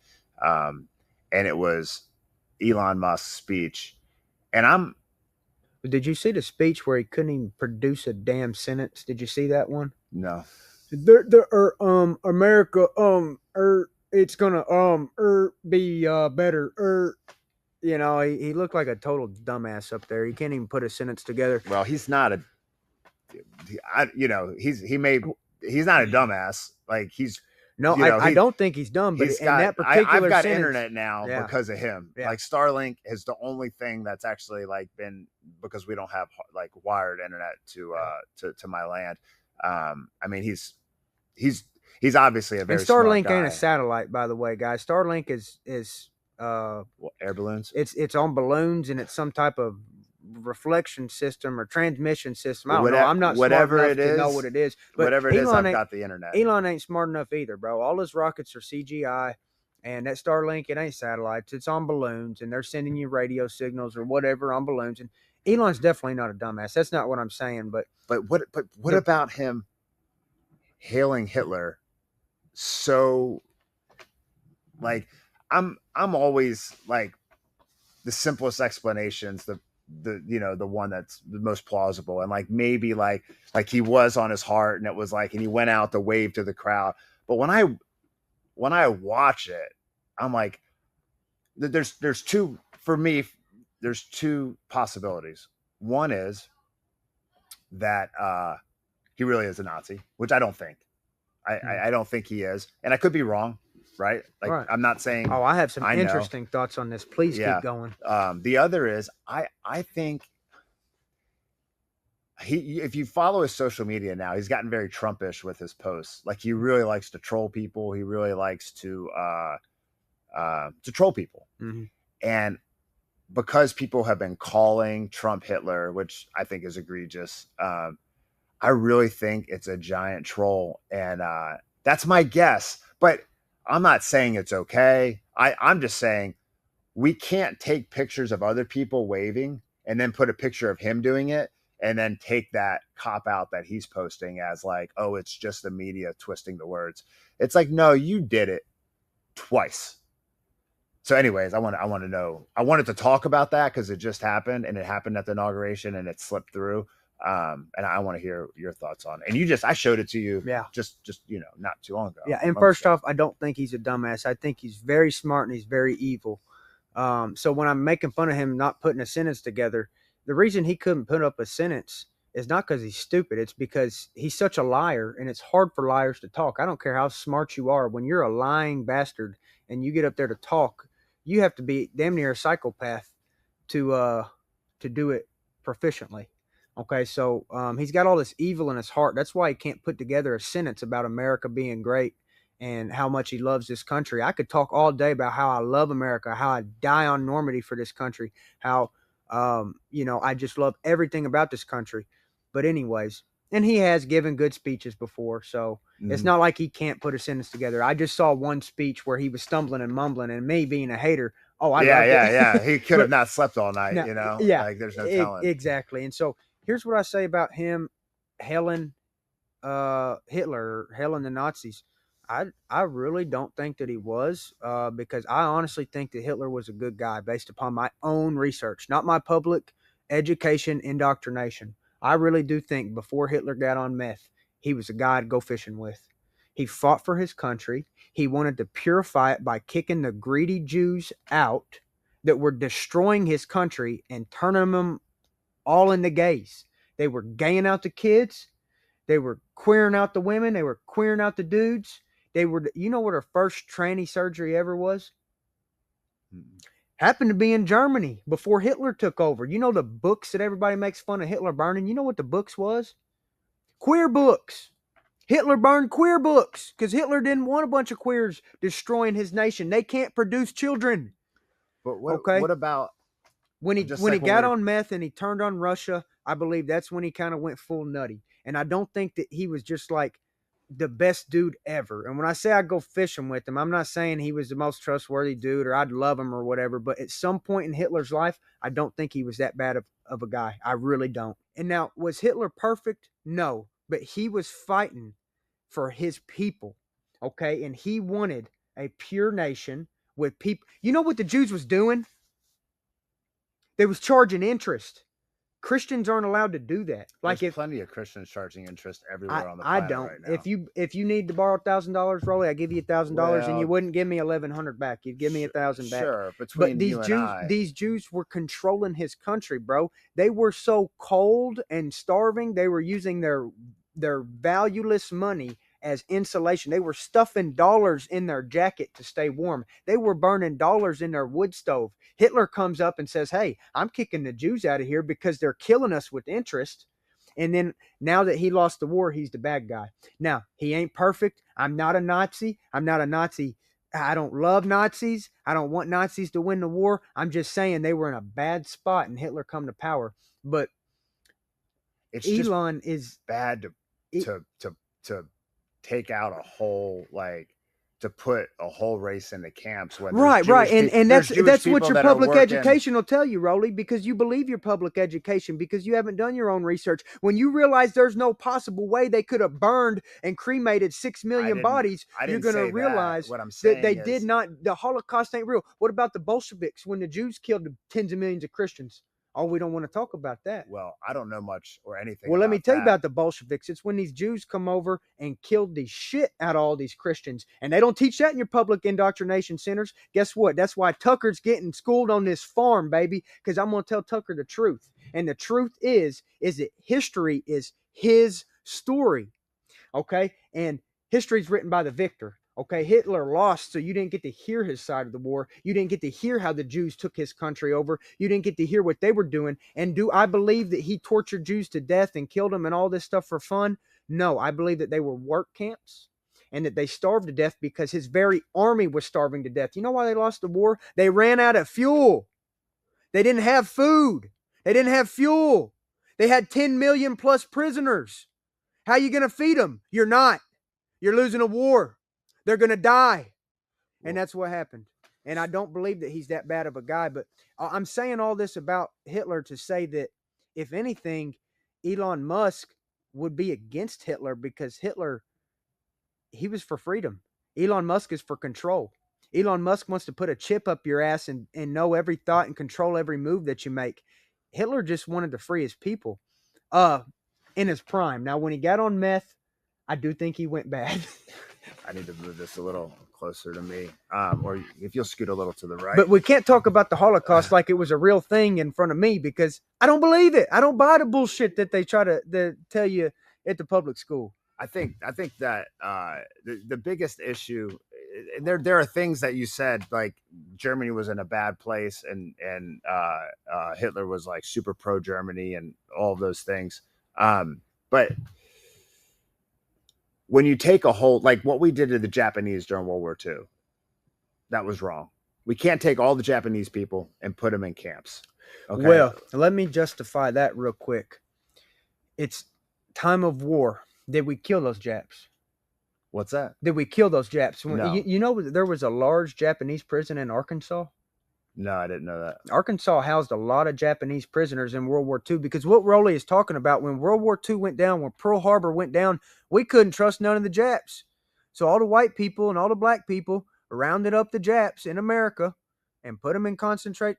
And it was Elon Musk's speech. And Did you see the speech where he couldn't even produce a damn sentence? Did you see that one? no, America, it's gonna, be, better, you know, he looked like a total dumbass up there. He can't even put a sentence together. well, he's not he's not a dumbass. Like No, you know, I don't think he's dumb, but he's in got, that particular I've got sentence, internet now Yeah. because of him. Yeah. Like Starlink is the only thing that's actually like been, because we don't have like wired internet to my land. I mean, he's obviously a very and Starlink smart guy. ain't a satellite, by the way, guys. Starlink is Air balloons. it's on balloons, and it's some type of reflection system or transmission system. I don't know. I'm not whatever smart it enough to know is, what it is. But Whatever it is, Elon I've ain't- got the internet. Elon ain't smart enough either, bro. All his rockets are CGI, and that Starlink, it ain't satellites. It's on balloons, and they're sending you radio signals or whatever on balloons. And Elon's definitely not a dumbass. That's not what I'm saying. But what about him hailing Hitler? So, like, I'm always like the simplest explanations, the one that's the most plausible, and like maybe like he was on his heart, and it was like, and he went out to wave to the crowd. But when I watch it, I'm like, there's two possibilities. One is that he really is a Nazi, which I don't think. I don't think he is, and I could be wrong, right? Like, Right. I'm not saying. I have some I know. interesting thoughts on this. Please Yeah. keep going. The other is I think if you follow his social media now, he's gotten very Trumpish with his posts. Like, he really likes to troll people. He really likes to troll people. Mm-hmm. And because people have been calling Trump Hitler, which I think is egregious, I really think it's a giant troll. And that's my guess. But I'm not saying it's okay. I'm just saying we can't take pictures of other people waving and then put a picture of him doing it and then take that cop out that he's posting as like, oh, it's just the media twisting the words. It's like, no, you did it twice. So anyways, I wanted to talk about that because it just happened, and it happened at the inauguration, and it slipped through. And I want to hear your thoughts on it. And I showed it to you just not too long ago. Yeah, and first off, I don't think he's a dumbass. I think he's very smart and he's very evil. So when I'm making fun of him not putting a sentence together, the reason he couldn't put up a sentence is not because he's stupid. It's because he's such a liar, and it's hard for liars to talk. I don't care how smart you are. When you're a lying bastard and you get up there to talk, you have to be damn near a psychopath to do it proficiently. Okay, so he's got all this evil in his heart. That's why he can't put together a sentence about America being great and how much he loves this country. I could talk all day about how I love America, how I die on Normandy for this country, how I just love everything about this country. But anyways, and he has given good speeches before, so it's not like he can't put a sentence together. I just saw one speech where he was stumbling and mumbling, and me being a hater, yeah. He could have not slept all night, Yeah, like there's no telling. Exactly. And so here's what I say about him hailing Hitler, hailing the Nazis. I really don't think that he was, because I honestly think that Hitler was a good guy based upon my own research, not my public education indoctrination. I really do think before Hitler got on meth, he was a guy to go fishing with. He fought for his country. He wanted to purify it by kicking the greedy Jews out that were destroying his country and turning them all into gays. They were gaying out the kids. They were queering out the women. They were queering out the dudes. They were, you know what her first tranny surgery ever was? Happened to be in Germany before Hitler took over. You know the books that everybody makes fun of Hitler burning? You know what the books was? Queer books. Hitler burned queer books because Hitler didn't want a bunch of queers destroying his nation. They can't produce children. But what about when he got on meth and he turned on Russia? I believe that's when he kind of went full nutty. And I don't think that he was just like the best dude ever. And when I say I go fishing with him, I'm not saying he was the most trustworthy dude or I'd love him or whatever. But at some point in Hitler's life, I don't think he was that bad of a guy. I really don't. And now, was Hitler perfect? No. But he was fighting for his people. Okay. And he wanted a pure nation with people. You know what the Jews was doing? They was charging interest. Christians aren't allowed to do that. Like, There's if plenty of Christians charging interest everywhere on the planet I don't. right now. If you need to borrow $1,000, Rolly, I give you $1,000, and you Well, wouldn't give me 1,100 back. You'd give me 1,000 back. Sure, But between you and I, these Jews were controlling his country, bro. They were so cold and starving. They were using their valueless money as insulation. They were stuffing dollars in their jacket to stay warm. They were burning dollars in their wood stove. Hitler comes up and says, hey, I'm kicking the Jews out of here because they're killing us with interest. And then now that he lost the war, he's the bad guy. Now, he ain't perfect. I'm not a Nazi. I'm not a Nazi. I don't love Nazis. I don't want Nazis to win the war. I'm just saying they were in a bad spot and Hitler come to power. But it's Elon is bad to take out a whole, like, to put a whole race into camps when right. And that's what your public education will tell you, Roli, because you believe your public education, because you haven't done your own research. When you realize there's no possible way they could have burned and cremated 6 million bodies, you're going to realize that they did not. The Holocaust ain't real. What about the Bolsheviks when the Jews killed tens of millions of Christians? Oh, we don't want to talk about that. Well, I don't know much or anything. Well, let me tell you about the Bolsheviks. It's when these Jews come over and killed the shit out of all these Christians. And they don't teach that in your public indoctrination centers. Guess what? That's why Tucker's getting schooled on this farm, baby, because I'm going to tell Tucker the truth. And the truth is that history is his story. Okay? And history is written by the victor. Okay, Hitler lost, so you didn't get to hear his side of the war. You didn't get to hear how the Jews took his country over. You didn't get to hear what they were doing. And do I believe that he tortured Jews to death and killed them and all this stuff for fun? No, I believe that they were work camps and that they starved to death because his very army was starving to death. You know why they lost the war? They ran out of fuel. They didn't have food. They didn't have fuel. They had 10 million plus prisoners. How are you going to feed them? You're not. You're losing a war. They're going to die. And that's what happened. And I don't believe that he's that bad of a guy. But I'm saying all this about Hitler to say that, if anything, Elon Musk would be against Hitler because Hitler, he was for freedom. Elon Musk is for control. Elon Musk wants to put a chip up your ass and know every thought and control every move that you make. Hitler just wanted to free his people in his prime. Now, when he got on meth, I do think he went bad. I need to move this a little closer to me, or if you'll scoot a little to the right. But we can't talk about the Holocaust like it was a real thing in front of me because I don't believe it. I don't buy the bullshit that they try to tell you at the public school. I think that the biggest issue, there are things that you said, like Germany was in a bad place and Hitler was like super pro Germany and all of those things. But when you take a whole, like what we did to the Japanese during World War II, that was wrong. We can't take all the Japanese people and put them in camps. Okay? Well, let me justify that real quick. It's time of war. Did we kill those Japs? What's that? Did we kill those Japs? No. You know there was a large Japanese prison in Arkansas? No, I didn't know that. Arkansas housed a lot of Japanese prisoners in World War II because what Roli is talking about, when World War II went down, when Pearl Harbor went down, we couldn't trust none of the Japs. So all the white people and all the black people rounded up the Japs in America and put them in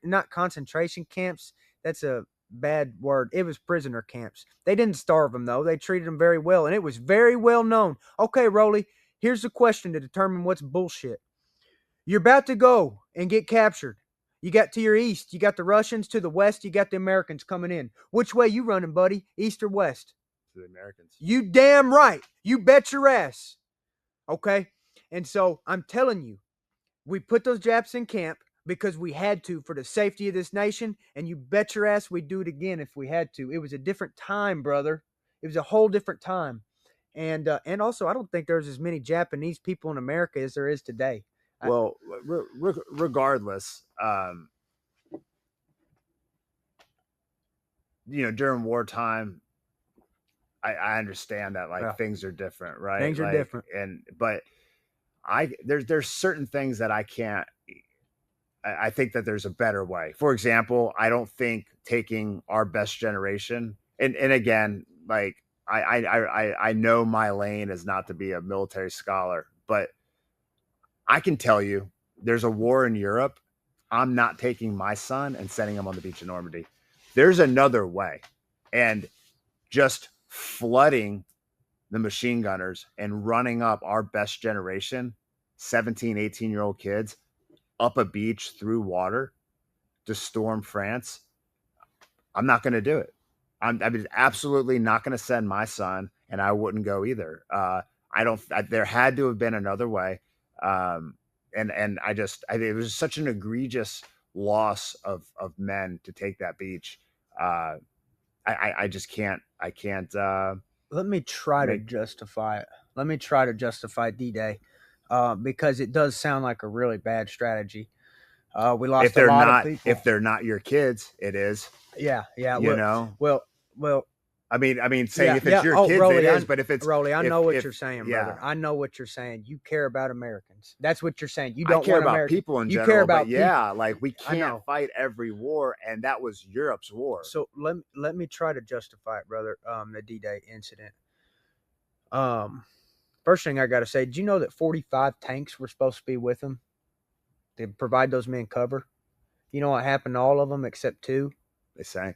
not concentration camps. That's a bad word. It was prisoner camps. They didn't starve them, though. They treated them very well, and it was very well known. Okay, Roli, here's the question to determine what's bullshit. You're about to go and get captured. You got to your east. You got the Russians. To the west, you got the Americans coming in. Which way you running, buddy? East or west? To the Americans. You damn right. You bet your ass. Okay? And so I'm telling you, we put those Japs in camp because we had to for the safety of this nation, and you bet your ass we'd do it again if we had to. It was a different time, brother. It was a whole different time. And also, I don't think there's as many Japanese people in America as there is today. Well, regardless, during wartime, I understand that like things are different, right? Things are like, different. But there's certain things that I can't. I think that there's a better way. For example, I don't think taking our best generation and again, like I know my lane is not to be a military scholar, but I can tell you there's a war in Europe. I'm not taking my son and sending him on the beach in Normandy. There's another way. And just flooding the machine gunners and running up our best generation, 17, 18-year-old kids, up a beach through water to storm France. I'm not going to do it. I'm absolutely not going to send my son, and I wouldn't go either. There had to have been another way. And I it was such an egregious loss of men to take that beach. I just can't. I can't. Let me try to justify it. Let me try to justify D-Day, because it does sound like a really bad strategy. We lost a lot of people. If they're not your kids, it is. Yeah. Well. I mean, say if it's your kids, Roelly, it is. But if it's Roelly, I know what you're saying, brother. I know what you're saying. You care about Americans. That's what you're saying. You don't care want about people in you general. Care about but like we can't fight every war, and that was Europe's war. So let me try to justify it, brother. The D-Day incident. First thing I got to say, did you know that 45 tanks were supposed to be with them to provide those men cover? You know what happened to all of them except 2? They sank.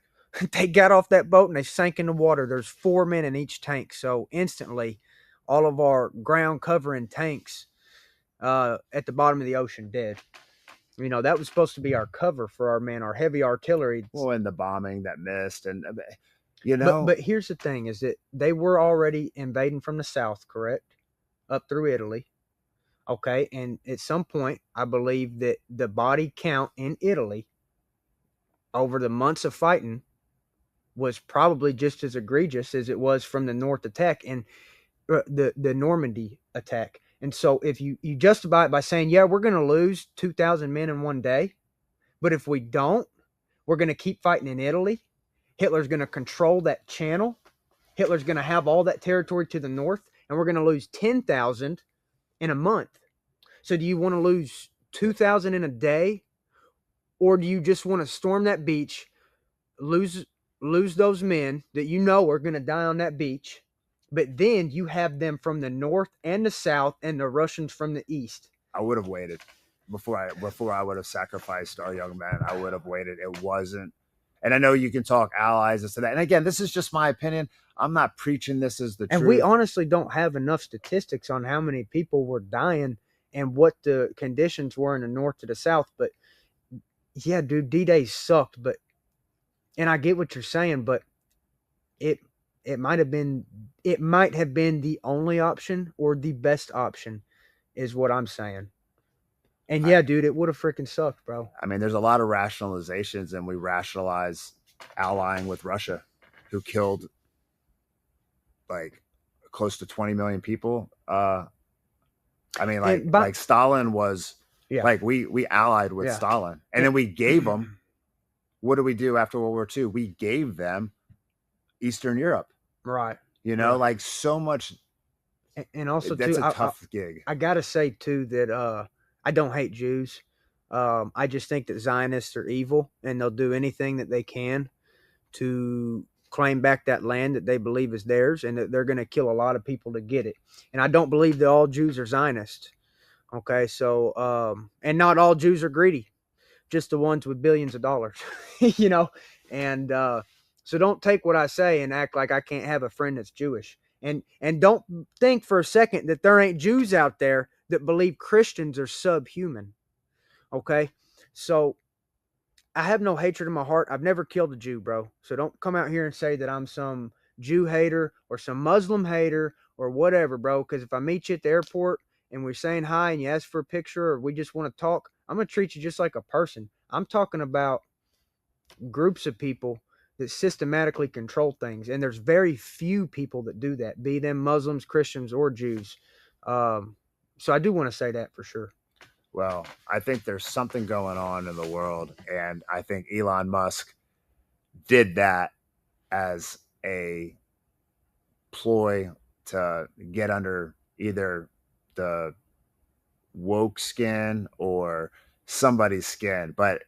They got off that boat and they sank in the water. There's 4 men in each tank. So instantly, all of our ground covering tanks at the bottom of the ocean dead. You know, that was supposed to be our cover for our men, our heavy artillery. Well, and the bombing that missed. And, you know. But here's the thing is that they were already invading from the south, correct? Up through Italy. Okay. And at some point, I believe that the body count in Italy over the months of fighting was probably just as egregious as it was from the North attack and the Normandy attack. And so if you justify it by saying, yeah, we're going to lose 2,000 men in one day, but if we don't, we're going to keep fighting in Italy. Hitler's going to control that channel. Hitler's going to have all that territory to the north, and we're going to lose 10,000 in a month. So do you want to lose 2,000 in a day, or do you just want to storm that beach, lose those men that you know are going to die on that beach, but then you have them from the north and the south and the Russians from the east? I would have waited before I would have sacrificed our young men. I would have waited. It wasn't. And I know you can talk allies and so that. And again, this is just my opinion. I'm not preaching this as the truth. And we honestly don't have enough statistics on how many people were dying and what the conditions were in the north to the south. But yeah, dude, D-Day sucked, and I get what you're saying, but it might have been the only option or the best option is what I'm saying. And yeah, dude, it would have freaking sucked, bro. I mean, there's a lot of rationalizations, and we rationalize allying with Russia, who killed like close to 20 million people. I mean, like Stalin was like we allied with Stalin, and then we gave them. What did we do after World War II? We gave them Eastern Europe. Right. You know, like so much. And also, that's too, a tough gig. I got to say, too, that I don't hate Jews. I just think that Zionists are evil, and they'll do anything that they can to claim back that land that they believe is theirs, and that they're going to kill a lot of people to get it. And I don't believe that all Jews are Zionists. Okay, so, and not all Jews are greedy. Just the ones with billions of dollars, you know? And so don't take what I say and act like I can't have a friend that's Jewish. And don't think for a second that there ain't Jews out there that believe Christians are subhuman. Okay? So I have no hatred in my heart. I've never killed a Jew, bro. So don't come out here and say that I'm some Jew hater or some Muslim hater or whatever, bro. Because if I meet you at the airport and we're saying hi and you ask for a picture or we just want to talk, I'm going to treat you just like a person. I'm talking about groups of people that systematically control things. And there's very few people that do that, be them Muslims, Christians, or Jews. So I do want to say that for sure. Well, I think there's something going on in the world. And I think Elon Musk did that as a ploy to get under either the woke skin or somebody's skin, but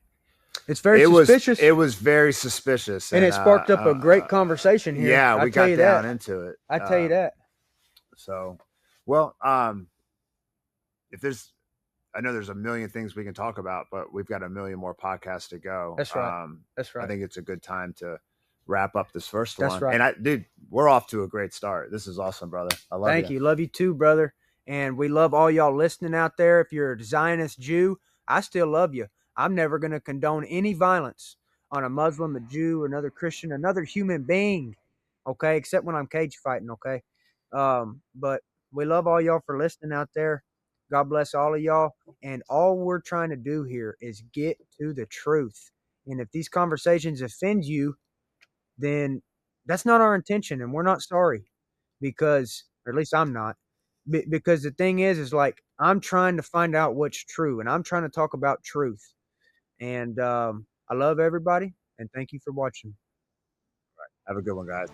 it's very suspicious. It was very suspicious, and it sparked up a great conversation here. Yeah, we got down into it. I tell you that. So, well, if there's, I know there's a million things we can talk about, but we've got a million more podcasts to go. That's right. That's right. I think it's a good time to wrap up this first one. That's right. And dude, we're off to a great start. This is awesome, brother. I love you. Thank you. Love you too, brother. And we love all y'all listening out there. If you're a Zionist Jew, I still love you. I'm never going to condone any violence on a Muslim, a Jew, another Christian, another human being, okay, except when I'm cage fighting, okay? But we love all y'all for listening out there. God bless all of y'all. And all we're trying to do here is get to the truth. And if these conversations offend you, then that's not our intention, and we're not sorry, because, or at least I'm not, because the thing is like, I'm trying to find out what's true, and I'm trying to talk about truth. And I love everybody, and thank you for watching. Have a good one, guys.